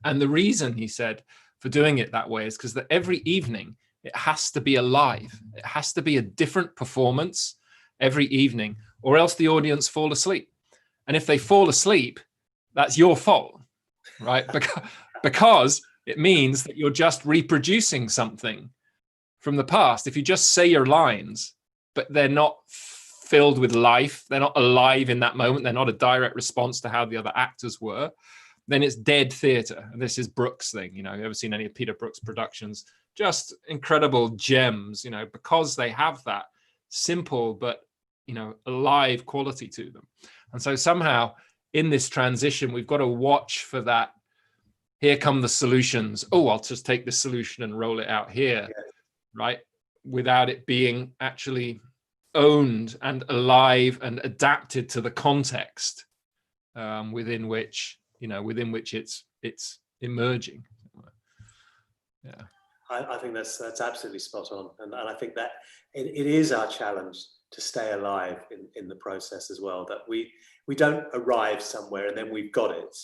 And the reason, he said, for doing it that way is because that every evening it has to be alive. It has to be a different performance every evening, or else the audience fall asleep. And if they fall asleep, that's your fault, right? Because it means that you're just reproducing something from the past. If you just say your lines, but they're not filled with life, they're not alive in that moment, they're not a direct response to how the other actors were, then it's dead theater. And this is Brooks' thing. You ever seen any of Peter Brooks' productions? Just incredible gems, because they have that simple but, alive quality to them. And so somehow in this transition, we've got to watch for that. Here come the solutions. Oh, I'll just take this solution and roll it out here, right? Without it being actually owned and alive and adapted to the context within which it's emerging. Yeah, I think that's absolutely spot on, and I think that it is our challenge to stay alive in the process as well. That we don't arrive somewhere and then we've got it.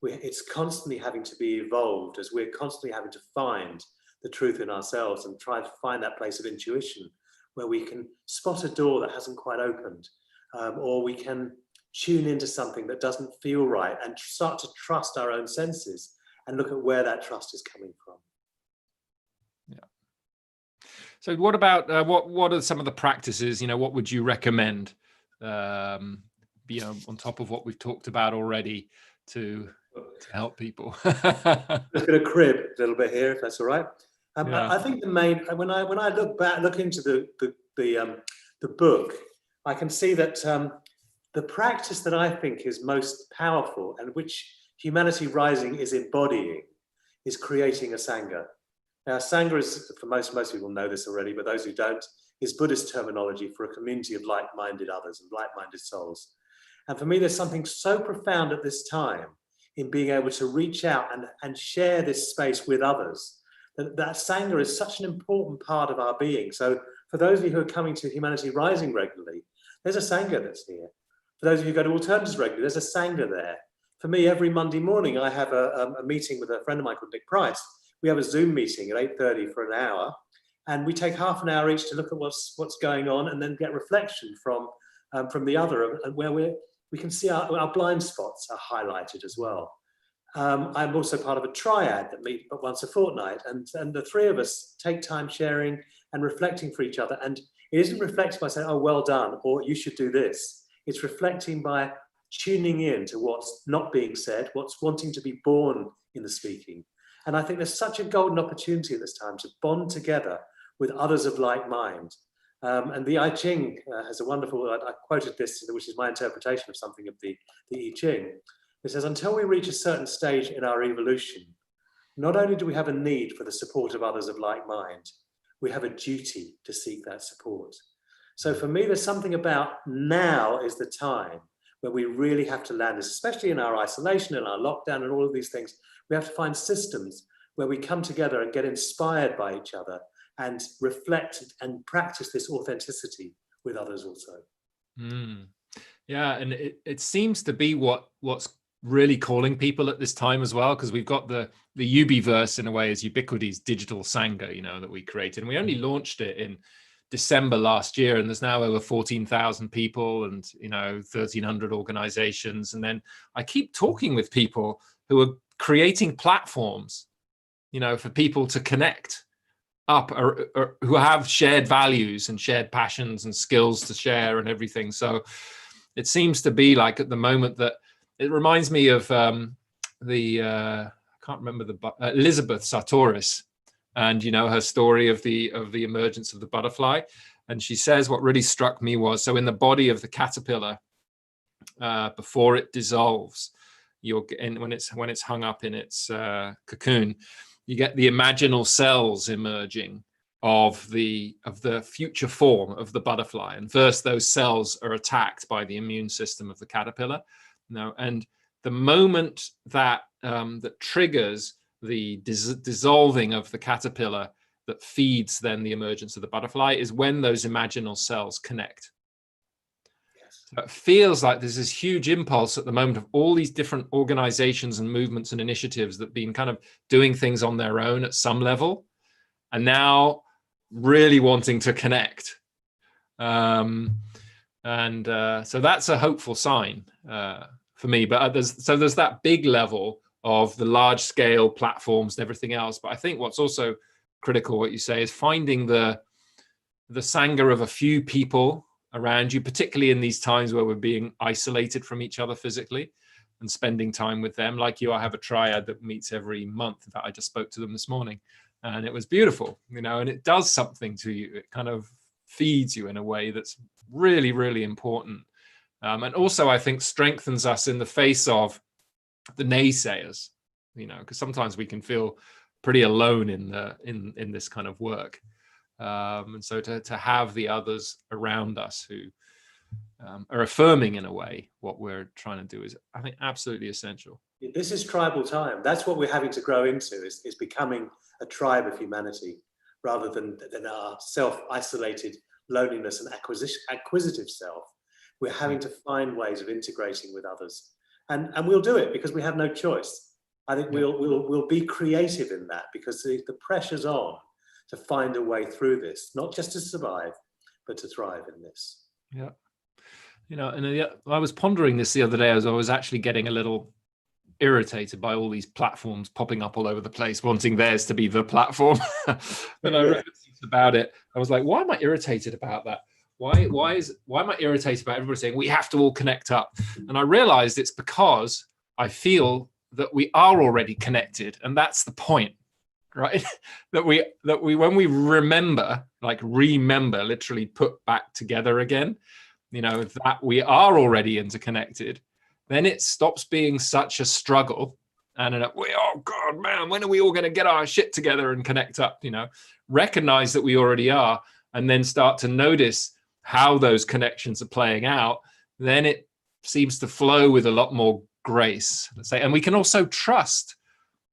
It's constantly having to be evolved as we're constantly having to find the truth in ourselves and try to find that place of intuition where we can spot a door that hasn't quite opened, or we can tune into something that doesn't feel right and start to trust our own senses and look at where that trust is coming from. Yeah. So what about, what are some of the practices, what would you recommend, on top of what we've talked about already to help people? I'm just going to crib a little bit here, if that's all right. I think the main, when I look into the book, I can see that the practice that I think is most powerful and which Humanity Rising is embodying is creating a Sangha. Now, Sangha is, for most people know this already, but those who don't, is Buddhist terminology for a community of like-minded others and like-minded souls. And for me, there's something so profound at this time in being able to reach out and share this space with others. That Sangha is such an important part of our being. So for those of you who are coming to Humanity Rising regularly, there's a Sangha that's here. For those of you who go to Alternatives regularly, there's a Sangha there. For me, every Monday morning, I have a meeting with a friend of mine called Nick Price. We have a Zoom meeting at 8:30 for an hour, and we take half an hour each to look at what's going on and then get reflection from the other, and where we can see our blind spots are highlighted as well. I'm also part of a triad that meet once a fortnight, and the three of us take time sharing and reflecting for each other. And it isn't reflecting by saying, oh, well done, or you should do this. It's reflecting by tuning in to what's not being said, what's wanting to be born in the speaking. And I think there's such a golden opportunity at this time to bond together with others of like mind. And the I Ching has a wonderful, I quoted this, which is my interpretation of something of the I Ching. It says, until we reach a certain stage in our evolution, not only do we have a need for the support of others of like mind, we have a duty to seek that support. So for me, there's something about now is the time where we really have to land, especially in our isolation and our lockdown and all of these things. We have to find systems where we come together and get inspired by each other and reflect and practice this authenticity with others also. Yeah, and it seems to be what's really calling people at this time as well, because we've got the Ubiverse in a way as Ubiquity's digital Sangha, that we created, and we only launched it in December last year, and there's now over 14,000 people and, 1,300 organizations. And then I keep talking with people who are creating platforms, for people to connect up, or who have shared values and shared passions and skills to share and everything. So it seems to be like at the moment that it reminds me of I can't remember Elizabeth Sartoris, and her story of the emergence of the butterfly. And she says what really struck me was, so in the body of the caterpillar, before it dissolves, when it's hung up in its cocoon, you get the imaginal cells emerging of the future form of the butterfly. And first, those cells are attacked by the immune system of the caterpillar. And the moment that that triggers the dissolving of the caterpillar that feeds then the emergence of the butterfly is when those imaginal cells connect. Yes. So it feels like there's this huge impulse at the moment of all these different organizations and movements and initiatives that have been kind of doing things on their own at some level, and now really wanting to connect. So that's a hopeful sign for me. But there's that big level of the large scale platforms and everything else. But I think what's also critical, what you say, is finding the sangha of a few people around you, particularly in these times where we're being isolated from each other physically, and spending time with them. Like you, I have a triad that meets every month. In fact, I just spoke to them this morning, and it was beautiful, and it does something to you. It kind of feeds you in a way that's really, really important. And also, I think, strengthens us in the face of the naysayers, because sometimes we can feel pretty alone in this kind of work. And so to have the others around us who are affirming in a way what we're trying to do is, I think, absolutely essential. This is tribal time. That's what we're having to grow into, is becoming a tribe of humanity rather than our self-isolated loneliness and acquisitive self. We're having to find ways of integrating with others. And we'll do it because we have no choice. I think we'll be creative in that, because the pressure's on to find a way through this, not just to survive, but to thrive in this. Yeah. And I was pondering this the other day as I was actually getting a little irritated by all these platforms popping up all over the place, wanting theirs to be the platform. When I read about it, I was like, why am I irritated about that? Why am I irritated about everybody saying we have to all connect up? And I realized it's because I feel that we are already connected, and that's the point, right? that we when we remember, literally put back together again, that we are already interconnected, then it stops being such a struggle. And oh God, man, when are we all going to get our shit together and connect up? Recognize that we already are, and then start to notice how those connections are playing out. Then it seems to flow with a lot more grace, let's say. And we can also trust,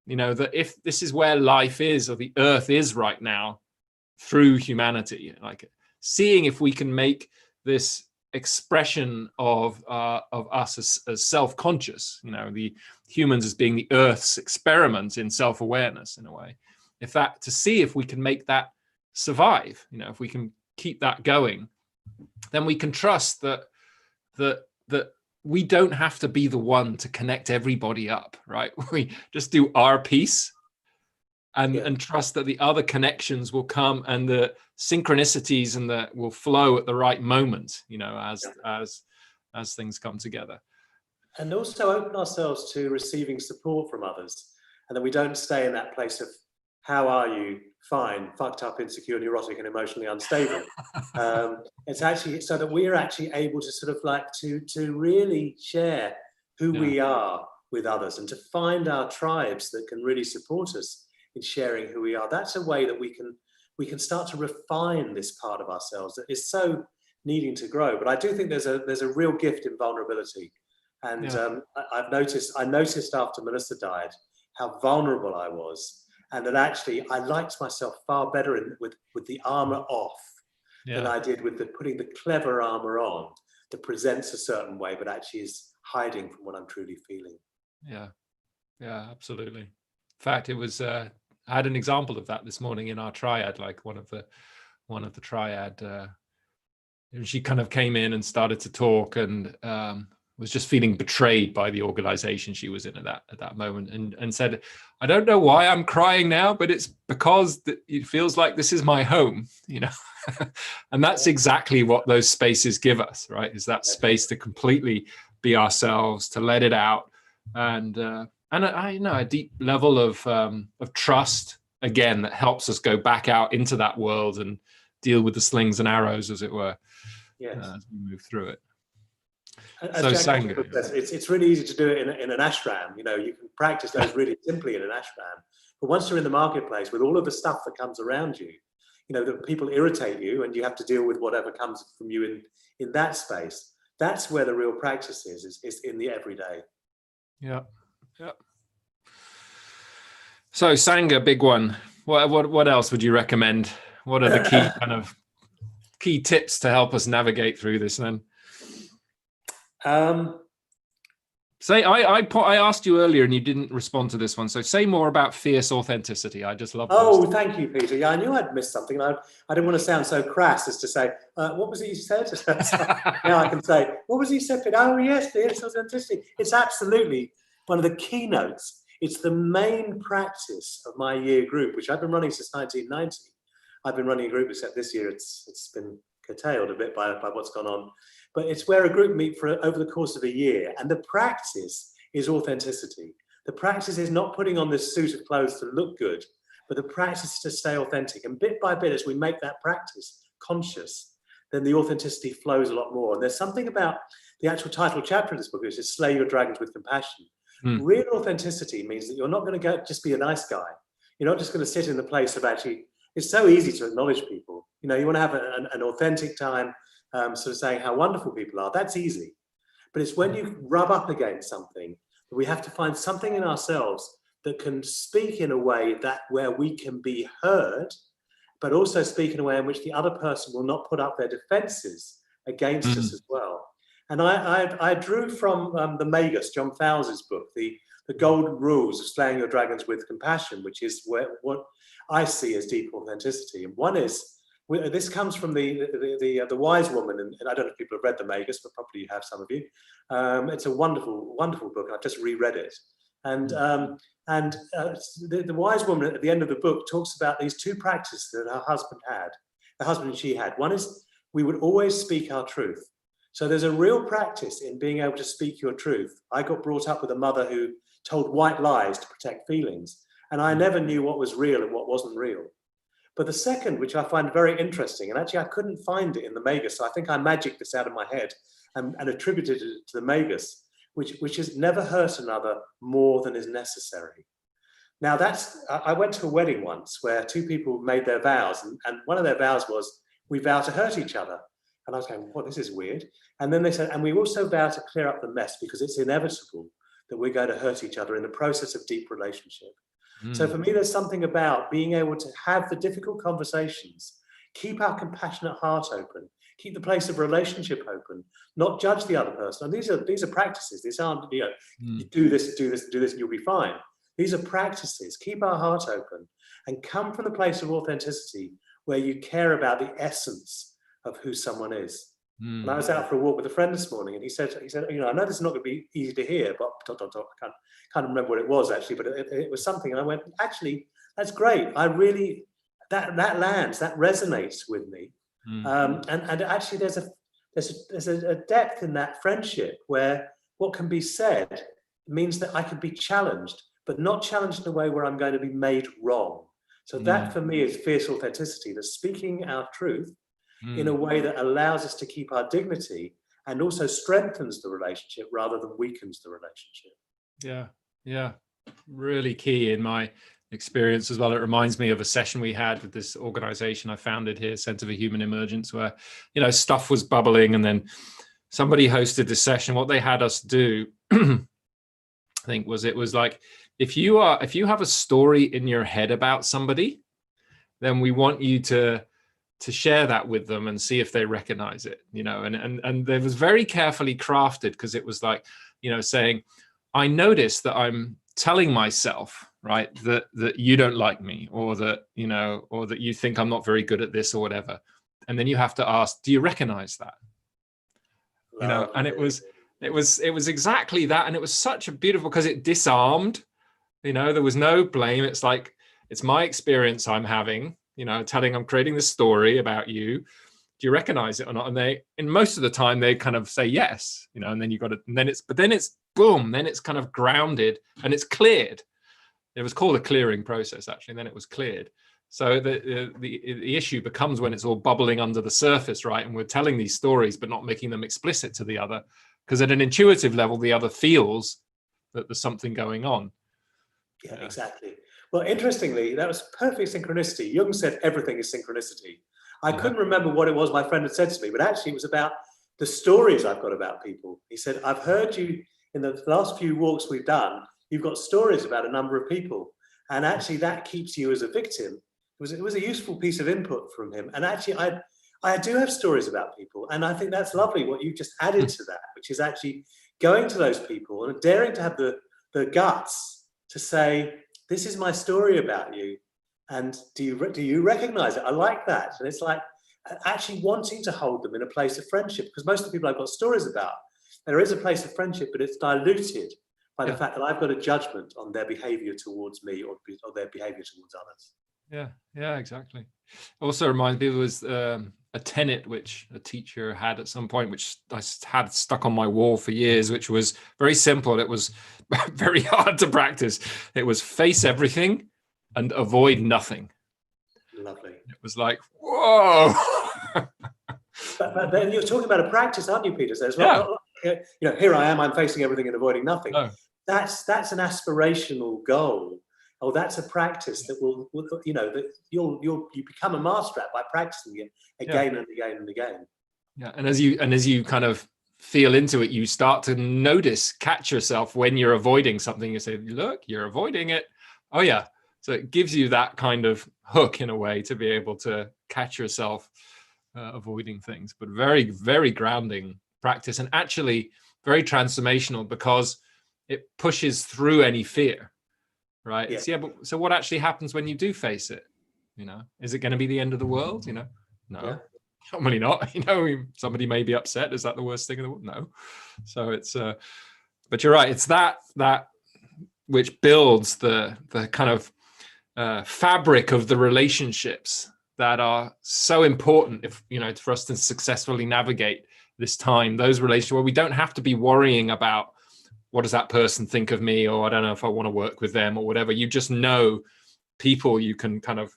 that if this is where life is, or the earth is right now, through humanity, like seeing if we can make this expression of us as self-conscious, the humans as being the earth's experiment in self-awareness, in a way, to see if we can make that survive, if we can keep that going, then we can trust that we don't have to be the one to connect everybody up, right? We just do our piece and trust that the other connections will come, and the synchronicities will flow at the right moment, as things come together. And also open ourselves to receiving support from others, and that we don't stay in that place of, how are you? Fine, fucked up, insecure, neurotic, and emotionally unstable. It's actually so that we're actually able to sort of to really share who we are with others, and to find our tribes that can really support us in sharing who we are. That's a way that we can start to refine this part of ourselves that is so needing to grow. But I do think there's a real gift in vulnerability, and I noticed after Melissa died how vulnerable I was. And that actually I liked myself far better with the armor off than I did with putting the clever armor on that presents a certain way, but actually is hiding from what I'm truly feeling. Yeah, absolutely. In fact, it was I had an example of that this morning in our triad. Like one of one of the triad. She kind of came in and started to talk, and was just feeling betrayed by the organization she was in at that moment, and said, "I don't know why I'm crying now, but it's because it feels like this is my home," you know. And that's exactly what those spaces give us, right? Is that space to completely be ourselves, to let it out, and a deep level of trust, again, that helps us go back out into that world and deal with the slings and arrows, as it were, as we move through it. As So Jack Sangha, says, it's really easy to do it in an ashram. You know, you can practice those really simply in an ashram. But once you're in the marketplace with all of the stuff that comes around you, you know, that people irritate you and you have to deal with whatever comes from you in that space. That's where the real practice is in the everyday. Yeah. So Sangha, big one. What else would you recommend? What are the key tips to help us navigate through this then? Say, I asked you earlier and you didn't respond to this one. So say more about fierce authenticity. I just love. Oh, thank you, Peter. Yeah, I knew I'd missed something. I didn't want to sound so crass as to say, what was it you said? Now I can say, what was it you said? Oh, yes, fierce authenticity. It's absolutely one of the keynotes. It's the main practice of my year group, which I've been running since 1990. I've been running a group, except this year it's been curtailed a bit by what's gone on. But it's where a group meet for over the course of a year. And the practice is authenticity. The practice is not putting on this suit of clothes to look good, but the practice is to stay authentic. And bit by bit, as we make that practice conscious, then the authenticity flows a lot more. And there's something about the actual title chapter of this book, which is Slay Your Dragons with Compassion. Real authenticity means that you're not going to just be a nice guy. You're not just going to sit in the place of actually, it's so easy to acknowledge people. You know, you want to have an authentic time, sort of saying how wonderful people are. That's easy. But it's when you rub up against something that we have to find something in ourselves that can speak in a way where we can be heard, but also speak in a way in which the other person will not put up their defenses against us as well. And I drew from the Magus, John Fowles' book, the Golden Rules of Slaying Your Dragons with Compassion, which is what I see as deep authenticity. And one is, this comes from the Wise Woman, and I don't know if people have read the Magus, but probably you have, some of you. It's a wonderful, wonderful book. I've just reread it. And the Wise Woman at the end of the book talks about these two practices that her husband had, the husband and she had. One is, we would always speak our truth. So there's a real practice in being able to speak your truth. I got brought up with a mother who told white lies to protect feelings, and I never knew what was real and what wasn't real. But the second, which I find very interesting, and actually I couldn't find it in the Magus, so I think I magicked this out of my head and attributed it to the Magus, which is never hurt another more than is necessary. Now I went to a wedding once where two people made their vows, and one of their vows was, we vow to hurt each other. And I was going, well, this is weird. And then they said, and we also vow to clear up the mess because it's inevitable that we're going to hurt each other in the process of deep relationship. So for me, there's something about being able to have the difficult conversations, keep our compassionate heart open, keep the place of relationship open, not judge the other person. And these are practices. These aren't, you do this, do this, do this, and you'll be fine. These are practices. Keep our heart open and come from the place of authenticity where you care about the essence of who someone is. And I was out for a walk with a friend this morning, and he said, you know, I know this is not going to be easy to hear, but I can't remember what it was actually, but it was something. And I went, actually, that's great. I really, that lands, that resonates with me. And actually, there's a depth in that friendship where what can be said means that I can be challenged, but not challenged in a way where I'm going to be made wrong. So that for me is fierce authenticity, the speaking our truth in a way that allows us to keep our dignity and also strengthens the relationship rather than weakens the relationship. Yeah, really key in my experience as well. It reminds me of a session we had with this organization I founded here, Center for Human Emergence, where, you know, stuff was bubbling, and then somebody hosted this session. What they had us do, I think, it was like, if you have a story in your head about somebody, then we want you to share that with them and see if they recognize it, you know, and it was very carefully crafted, because it was like, you know, saying, I notice that I'm telling myself right? That you don't like me, or that, you know, or that you think I'm not very good at this or whatever. And then you have to ask, do you recognize that? You know, and it was exactly that. And it was such a beautiful, because it disarmed, you know, there was no blame. It's like, it's my experience I'm having, you know, I'm creating this story about you. Do you recognize it or not? And they, in most of the time, they kind of say yes, you know, and then you got to, and then it's, but then it's boom, then it's kind of grounded and it's cleared. It was called a clearing process, actually, and then it was cleared. So the issue becomes when it's all bubbling under the surface, right? And we're telling these stories, but not making them explicit to the other, because at an intuitive level, the other feels that there's something going on. Yeah, exactly. Well, interestingly, that was perfect synchronicity. Jung said everything is synchronicity. I couldn't remember what it was my friend had said to me, but actually it was about the stories I've got about people. He said, I've heard you in the last few walks we've done, you've got stories about a number of people. And actually that keeps you as a victim. It was a useful piece of input from him. And actually I do have stories about people. And I think that's lovely what you just added to that, which is actually going to those people and daring to have the guts to say, this is my story about you. And do you recognize it? I like that. And it's like actually wanting to hold them in a place of friendship, because most of the people I've got stories about, there is a place of friendship, but it's diluted by the fact that I've got a judgment on their behavior towards me or their behavior towards others. Yeah, exactly. Also reminds me, there was a tenet which a teacher had at some point, which I had stuck on my wall for years, which was very simple. It was very hard to practice. It was face everything and avoid nothing. Lovely. It was like, whoa. but then you're talking about a practice, aren't you, Peter? So it's not, you know, here I am, I'm facing everything and avoiding nothing. No. That's an aspirational goal. Oh, that's a practice that will you know, that you become a master at by practicing it again and again and again. Yeah, and as you kind of feel into it, you start to catch yourself when you're avoiding something. You say, look, you're avoiding it. Oh yeah. So it gives you that kind of hook in a way to be able to catch yourself avoiding things, but very, very grounding practice, and actually very transformational, because it pushes through any fear, right? Yeah. But so what actually happens when you do face it? You know, is it going to be the end of the world? You know, no, probably not. You know, somebody may be upset. Is that the worst thing in the world? No. So it's, but you're right. It's that which builds the kind of fabric of the relationships that are so important, if you know, for us to successfully navigate this time. Those relationships where we don't have to be worrying about what does that person think of me, or I don't know if I want to work with them or whatever. You just know people you can kind of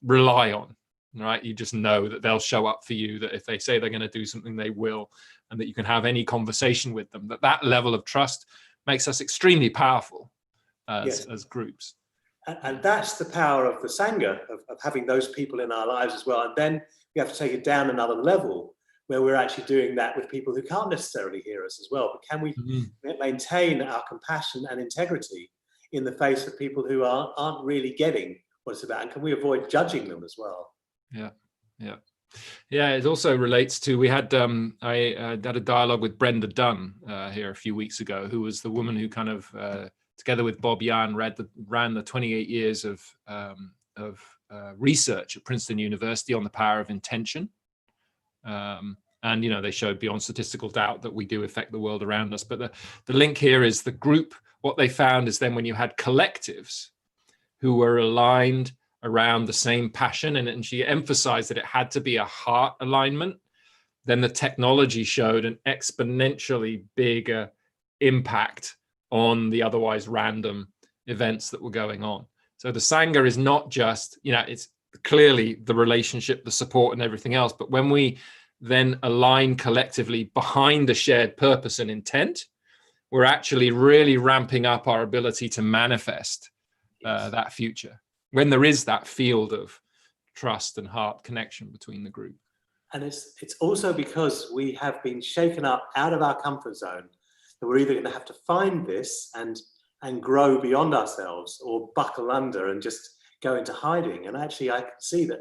rely on, right? You just know that they'll show up for you, that if they say they're going to do something, they will, and that you can have any conversation with them. That level of trust makes us extremely powerful as groups. And that's the power of the Sangha, of having those people in our lives as well. And then we have to take it down another level, where we're actually doing that with people who can't necessarily hear us as well. But can we maintain our compassion and integrity in the face of people who aren't really getting what it's about? And can we avoid judging them as well? Yeah, it also relates to, we had, I had a dialogue with Brenda Dunn here a few weeks ago, who was the woman who kind of, together with Bob Yan, ran the 28 years of research at Princeton University on the power of intention. And, you know, they showed beyond statistical doubt that we do affect the world around us. But the link here is the group. What they found is then when you had collectives who were aligned around the same passion, and she emphasized that it had to be a heart alignment, then the technology showed an exponentially bigger impact on the otherwise random events that were going on. So the Sangha is not just, you know, it's clearly the relationship, the support and everything else. But when we then align collectively behind a shared purpose and intent, we're actually really ramping up our ability to manifest that future, when there is that field of trust and heart connection between the group. And it's also because we have been shaken up out of our comfort zone, that we're either going to have to find this and grow beyond ourselves, or buckle under and just go into hiding. And actually I can see that,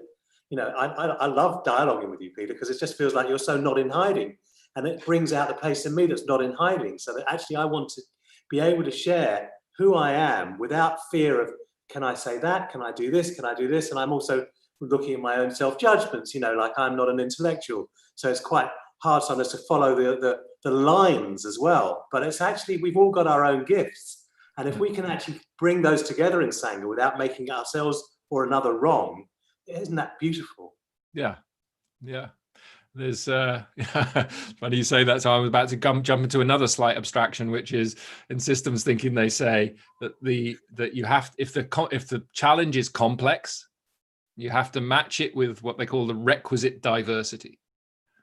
you know, I love dialoguing with you, Peter, because it just feels like you're so not in hiding, and it brings out the place in me that's not in hiding. So that actually I want to be able to share who I am without fear of, can I say that? Can I do this? Can I do this? And I'm also looking at my own self-judgments, you know, like I'm not an intellectual. So it's quite hard sometimes to follow the lines as well. But it's actually, we've all got our own gifts. And if we can actually bring those together in Sangha without making ourselves or another wrong, isn't that beautiful? Yeah, yeah. There's funny you say that. So I was about to jump into another slight abstraction, which is in systems thinking. They say that you have, if the challenge is complex, you have to match it with what they call the requisite diversity.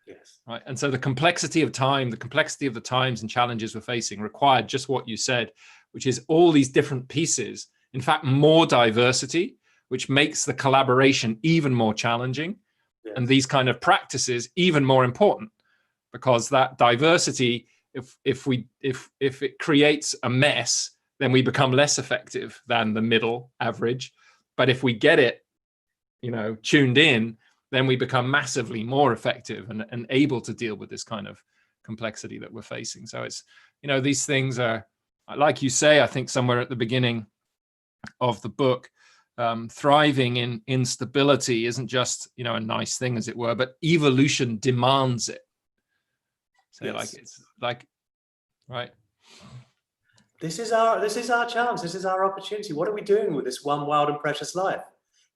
Yes. Right. And so the complexity of the times and challenges we're facing required just what you said, which is all these different pieces. In fact, more diversity, which makes the collaboration even more challenging. Yes. And these kind of practices even more important, because that diversity, if it creates a mess, then we become less effective than the middle average. But if we get it, you know, tuned in, then we become massively more effective and able to deal with this kind of complexity that we're facing. So it's, you know, these things are, like you say, I think somewhere at the beginning of the book, thriving in instability isn't just, you know, a nice thing, as it were, but evolution demands it. So yes. Like, it's like, right. This is our chance. This is our opportunity. What are we doing with this one wild and precious life?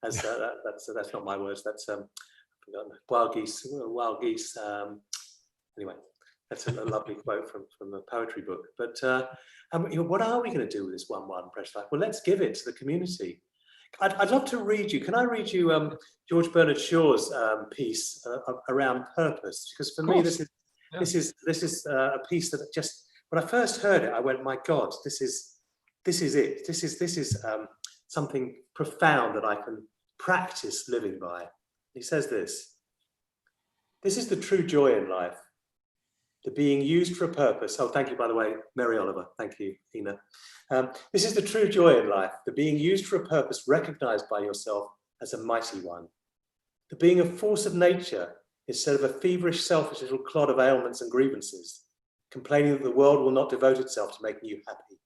That's not my words. That's wild geese. Anyway, that's a lovely quote from a poetry book. But what are we going to do with this one wild and precious life? Well, let's give it to the community. I'd love to read you. Can I read you George Bernard Shaw's piece around purpose? Because for me, this is a piece that just, when I first heard it, I went, my God, this is it. This is something profound that I can practice living by. He says this: this is the true joy in life, the being used for a purpose. Oh, thank you, by the way, Mary Oliver. Thank you, Ina. This is the true joy in life, the being used for a purpose recognized by yourself as a mighty one. The being a force of nature instead of a feverish, selfish little clod of ailments and grievances, complaining that the world will not devote itself to making you happy.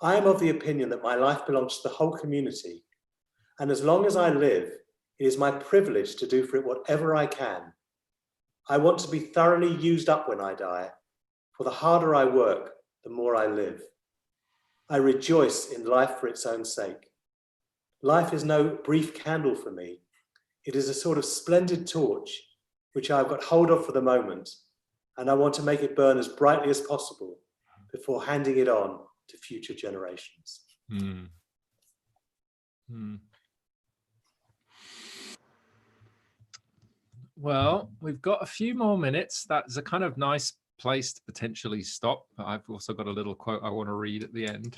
I am of the opinion that my life belongs to the whole community, and as long as I live, it is my privilege to do for it whatever I can. I want to be thoroughly used up when I die, for the harder I work, the more I live. I rejoice in life for its own sake. Life is no brief candle for me. It is a sort of splendid torch, which I've got hold of for the moment, and I want to make it burn as brightly as possible before handing it on to future generations. Mm. Mm. Well, we've got a few more minutes. That's a kind of nice place to potentially stop. I've also got a little quote I want to read at the end.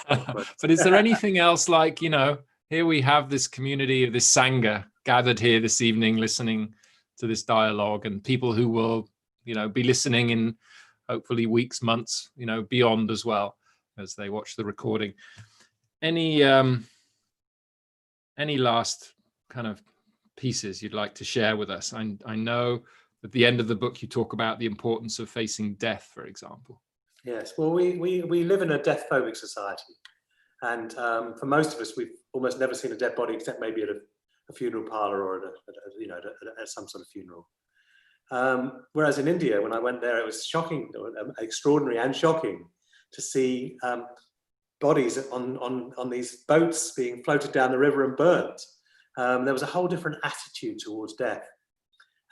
But is there anything else, like, you know, here we have this community of this Sangha gathered here this evening, listening to this dialogue, and people who will, you know, be listening in hopefully weeks, months, you know, beyond as well, as they watch the recording. Any last kind of pieces you'd like to share with us? I know at the end of the book you talk about the importance of facing death, for example. Yes, well, we live in a death-phobic society, and for most of us, we've almost never seen a dead body except maybe at a funeral parlor or at some sort of funeral. Whereas in India, when I went there, it was shocking, extraordinary and shocking to see bodies on these boats being floated down the river and burnt. There was a whole different attitude towards death.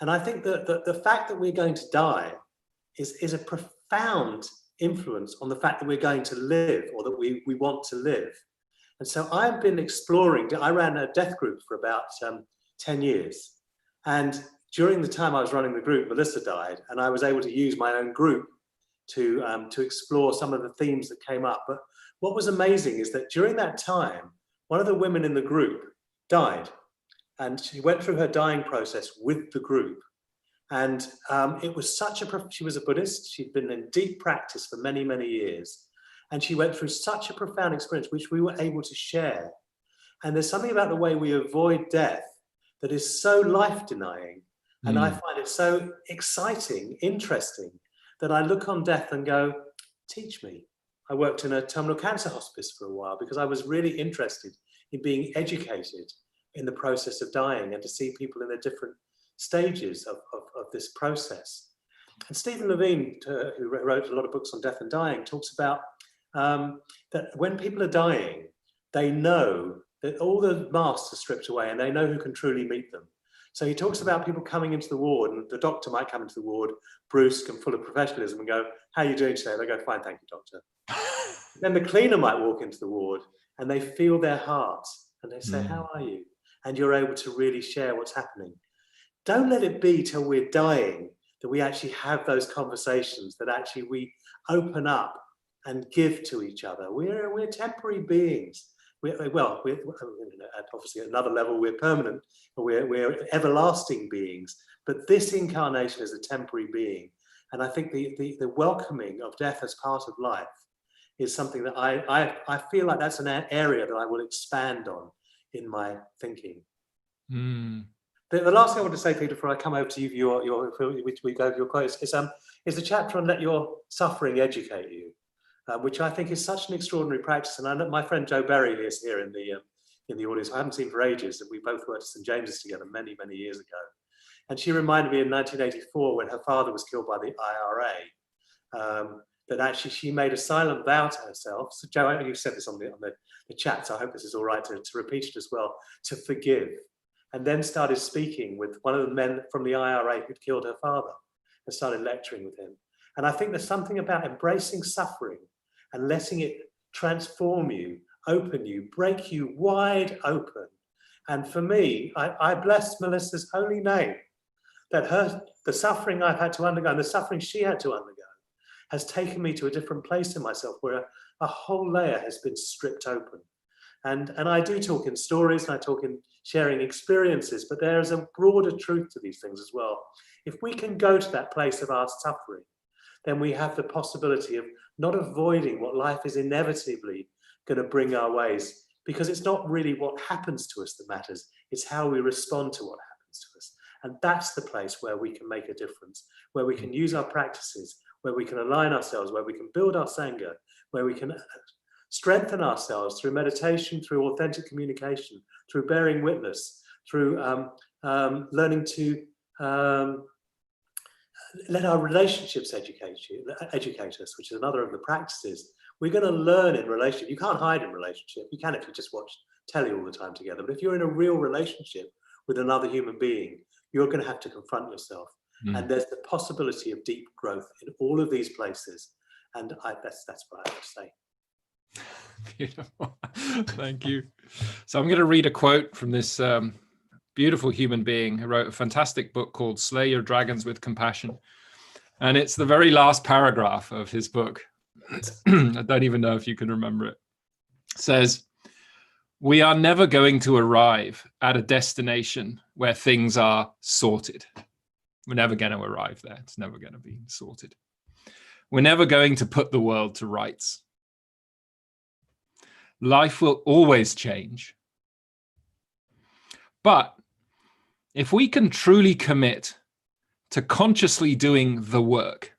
And I think that the fact that we're going to die is a profound influence on the fact that we're going to live, or that we want to live. And so I've been exploring. I ran a death group for about 10 years. And during the time I was running the group, Melissa died, and I was able to use my own group to explore some of the themes that came up. But what was amazing is that during that time, one of the women in the group died, and she went through her dying process with the group. And it was she was a Buddhist. She'd been in deep practice for many, many years. And she went through such a profound experience, which we were able to share. And there's something about the way we avoid death that is so life-denying. And I find it so exciting, interesting, that I look on death and go, teach me. I worked in a terminal cancer hospice for a while because I was really interested in being educated in the process of dying and to see people in their different stages of this process. And Stephen Levine, who wrote a lot of books on death and dying, talks about that when people are dying, they know that all the masks are stripped away and they know who can truly meet them. So he talks about people coming into the ward, and the doctor might come into the ward brusque and full of professionalism and go, "How are you doing today?" They go, "Fine, thank you, doctor." Then the cleaner might walk into the ward and they feel their heart and they say, "How are you?" And you're able to really share what's happening. Don't let it be till we're dying that we actually have those conversations, that actually we open up and give to each other. We're temporary beings. We're obviously at another level, we're permanent, we're everlasting beings. But this incarnation is a temporary being. And I think the welcoming of death as part of life is something that I feel like that's an area that I will expand on in my thinking. The last thing I want to say, Peter, before I come over to you for we go over your quotes, is the chapter on "Let Your Suffering Educate You," which I think is such an extraordinary practice. And I know my friend Jo Berry is here in the audience. I haven't seen for ages, and we both worked at St James's together many, many years ago. And she reminded me in 1984, when her father was killed by the IRA, that actually she made a silent vow to herself. So Jo, you've said this on the chat, so I hope this is all right to repeat it as well, to forgive. And then started speaking with one of the men from the IRA who'd killed her father and started lecturing with him. And I think there's something about embracing suffering and letting it transform you, open you, break you wide open. And for me, I bless Melissa's holy name, that the suffering I've had to undergo and the suffering she had to undergo has taken me to a different place in myself where a whole layer has been stripped open. And I do talk in stories and I talk in sharing experiences, but there is a broader truth to these things as well. If we can go to that place of our suffering, then we have the possibility of not avoiding what life is inevitably going to bring our ways, because it's not really what happens to us that matters, it's how we respond to what happens to us. And that's the place where we can make a difference, where we can use our practices, where we can align ourselves, where we can build our Sangha, where we can strengthen ourselves through meditation, through authentic communication, through bearing witness, through learning to let our relationships educate us, which is another of the practices. We're going to learn in relationship. You can't hide in relationship. You can if you just watch telly all the time together. But if you're in a real relationship with another human being, you're going to have to confront yourself. And there's the possibility of deep growth in all of these places. And that's what I have to say. Beautiful. Thank you. So I'm going to read a quote from this beautiful human being who wrote a fantastic book called Slay Your Dragons with Compassion. And it's the very last paragraph of his book. I don't even know if you can remember it. It says, "We are never going to arrive at a destination where things are sorted." We're never going to arrive there. It's never going to be sorted. We're never going to put the world to rights. Life will always change. But if we can truly commit to consciously doing the work,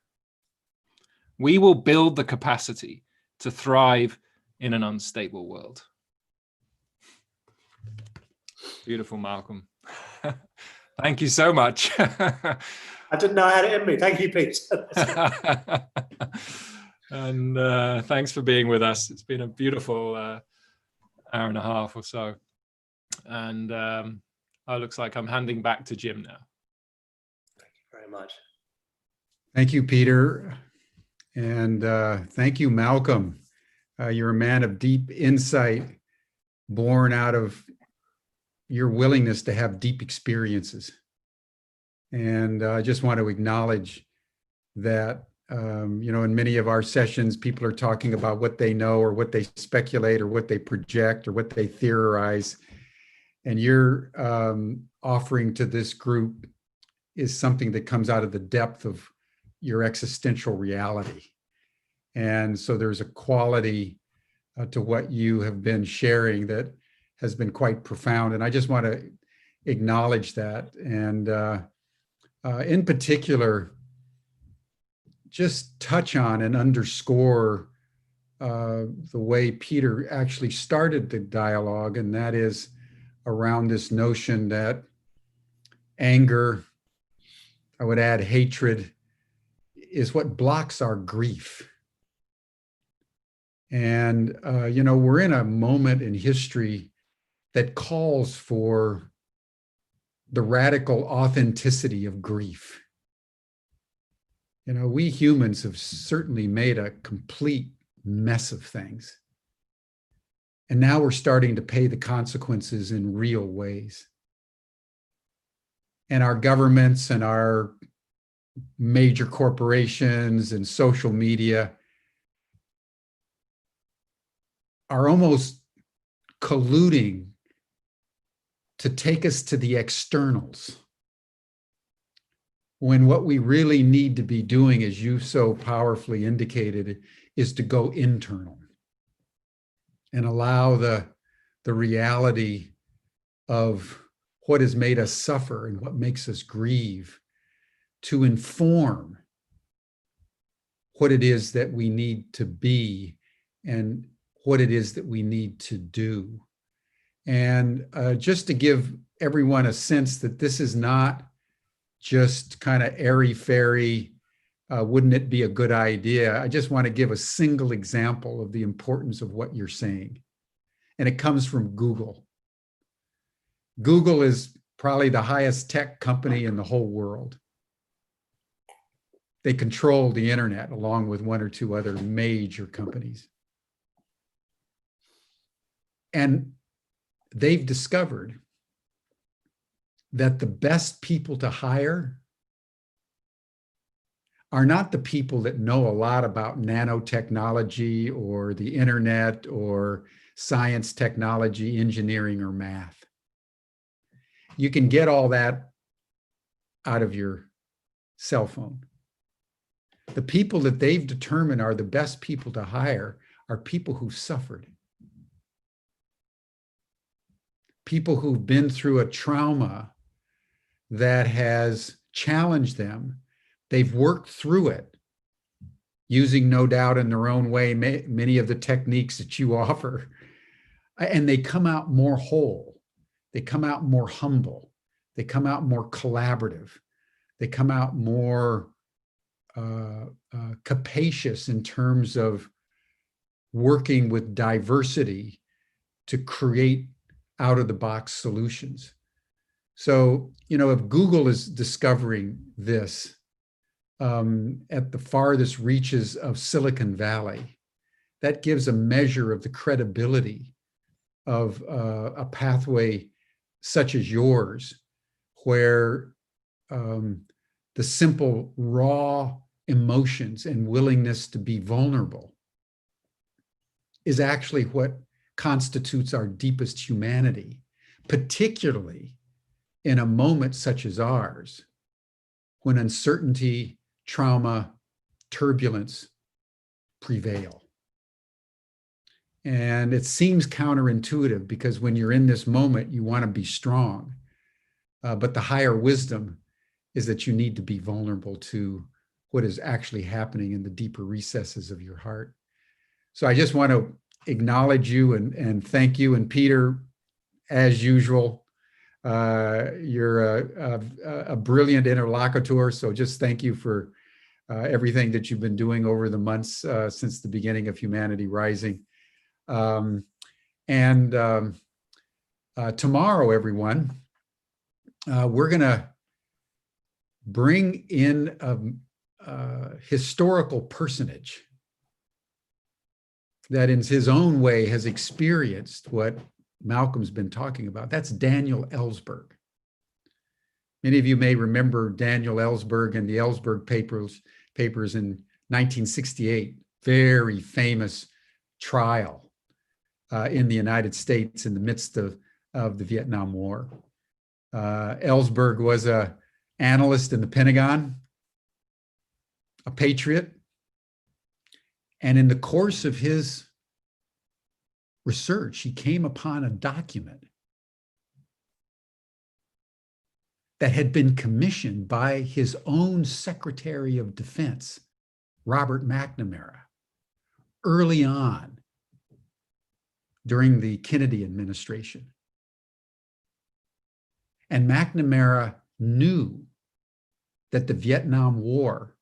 we will build the capacity to thrive in an unstable world. Beautiful, Malcolm. Thank you so much. I didn't know I had it in me. Thank you, Pete. And thanks for being with us. It's been a beautiful hour and a half or so. And it looks like I'm handing back to Jim now. Thank you very much. Thank you, Peter. And thank you, Malcolm. You're a man of deep insight, born out of your willingness to have deep experiences. And I just want to acknowledge that, in many of our sessions, people are talking about what they know or what they speculate or what they project or what they theorize. And your offering to this group is something that comes out of the depth of your existential reality. And so there's a quality to what you have been sharing that has been quite profound. And I just want to acknowledge that. And in particular, just touch on and underscore the way Peter actually started the dialogue, and that is around this notion that anger, I would add hatred, is what blocks our grief. And, we're in a moment in history that calls for the radical authenticity of grief. We humans have certainly made a complete mess of things. And now we're starting to pay the consequences in real ways. And our governments and our major corporations and social media are almost colluding to take us to the externals, when what we really need to be doing, as you so powerfully indicated, is to go internal and allow the reality of what has made us suffer and what makes us grieve to inform what it is that we need to be and what it is that we need to do. And just to give everyone a sense that this is not just kind of airy-fairy, wouldn't it be a good idea? I just want to give a single example of the importance of what you're saying. And it comes from Google. Google is probably the highest tech company in the whole world. They control the internet along with one or two other major companies. And they've discovered that the best people to hire are not the people that know a lot about nanotechnology or the internet or science, technology, engineering, or math. You can get all that out of your cell phone. The people that they've determined are the best people to hire are people who've suffered. People who've been through a trauma that has challenged them. They've worked through it, using, no doubt, in their own way, many of the techniques that you offer. And they come out more whole. They come out more humble. They come out more collaborative. They come out more capacious in terms of working with diversity to create out-of-the-box solutions. So, if Google is discovering this at the farthest reaches of Silicon Valley, that gives a measure of the credibility of a pathway such as yours, where the simple, raw emotions and willingness to be vulnerable is actually what constitutes our deepest humanity, particularly in a moment such as ours, when uncertainty, trauma, turbulence prevail. And it seems counterintuitive, because when you're in this moment, you want to be strong. But the higher wisdom is that you need to be vulnerable to what is actually happening in the deeper recesses of your heart. So I just want to acknowledge you and thank you. And Peter, as usual, you're a brilliant interlocutor. So just thank you for everything that you've been doing over the months since the beginning of Humanity Rising. Tomorrow, everyone, we're going to bring in a historical personage that in his own way has experienced what Malcolm's been talking about. That's Daniel Ellsberg. Many of you may remember Daniel Ellsberg and the Ellsberg papers in 1968, very famous trial in the United States in the midst of the Vietnam War. Ellsberg was an analyst in the Pentagon, a patriot, and in the course of his research, he came upon a document that had been commissioned by his own Secretary of Defense, Robert McNamara, early on during the Kennedy administration. And McNamara knew that the Vietnam War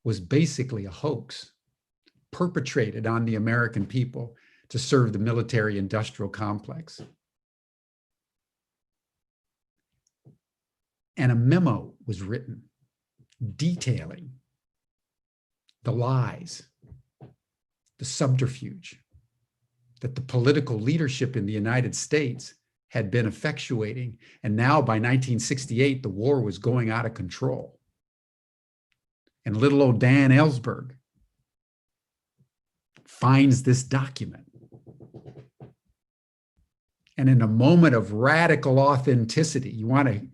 was basically a hoax perpetrated on the American people to serve the military-industrial complex. And a memo was written detailing the lies, the subterfuge that the political leadership in the United States had been effectuating. And now by 1968, the war was going out of control. And little old Dan Ellsberg finds this document. And in a moment of radical authenticity, you want to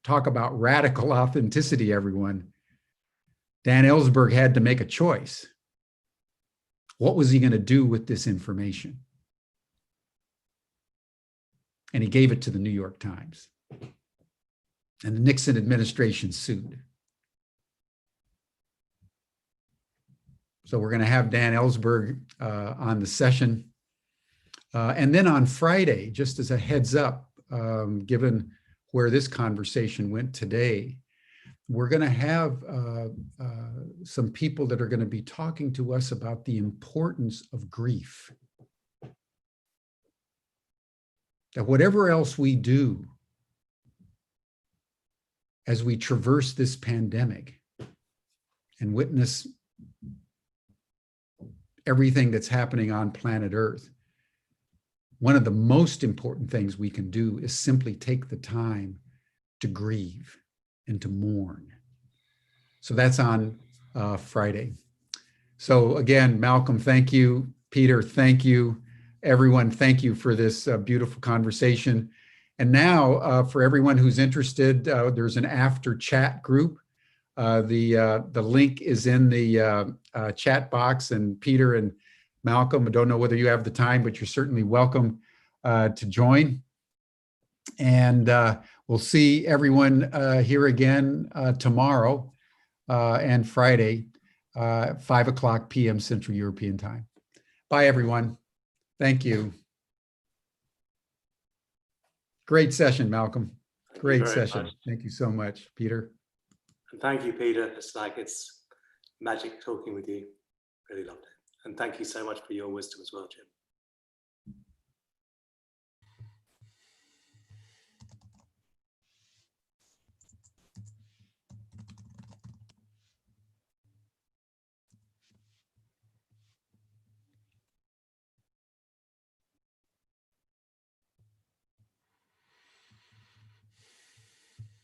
talk about radical authenticity, everyone, Dan Ellsberg had to make a choice. What was he going to do with this information? And he gave it to the New York Times. And the Nixon administration sued. So we're going to have Dan Ellsberg on the session. And then on Friday, just as a heads up, given where this conversation went today, we're going to have some people that are going to be talking to us about the importance of grief. That whatever else we do as we traverse this pandemic and witness everything that's happening on planet Earth, one of the most important things we can do is simply take the time to grieve and to mourn. So that's on Friday. So again, Malcolm, thank you. Peter, thank you. Everyone, thank you for this beautiful conversation. And now for everyone who's interested, there's an after chat group. The link is in the chat box, and Peter and Malcolm, I don't know whether you have the time, but you're certainly welcome to join. And we'll see everyone here again tomorrow and Friday, 5 p.m. Central European Time. Bye, everyone. Thank you. Great session, Malcolm. Great session. Thank you so much, Peter. And thank you, Peter. It's magic talking with you. Really loved it. And thank you so much for your wisdom as well, Jim.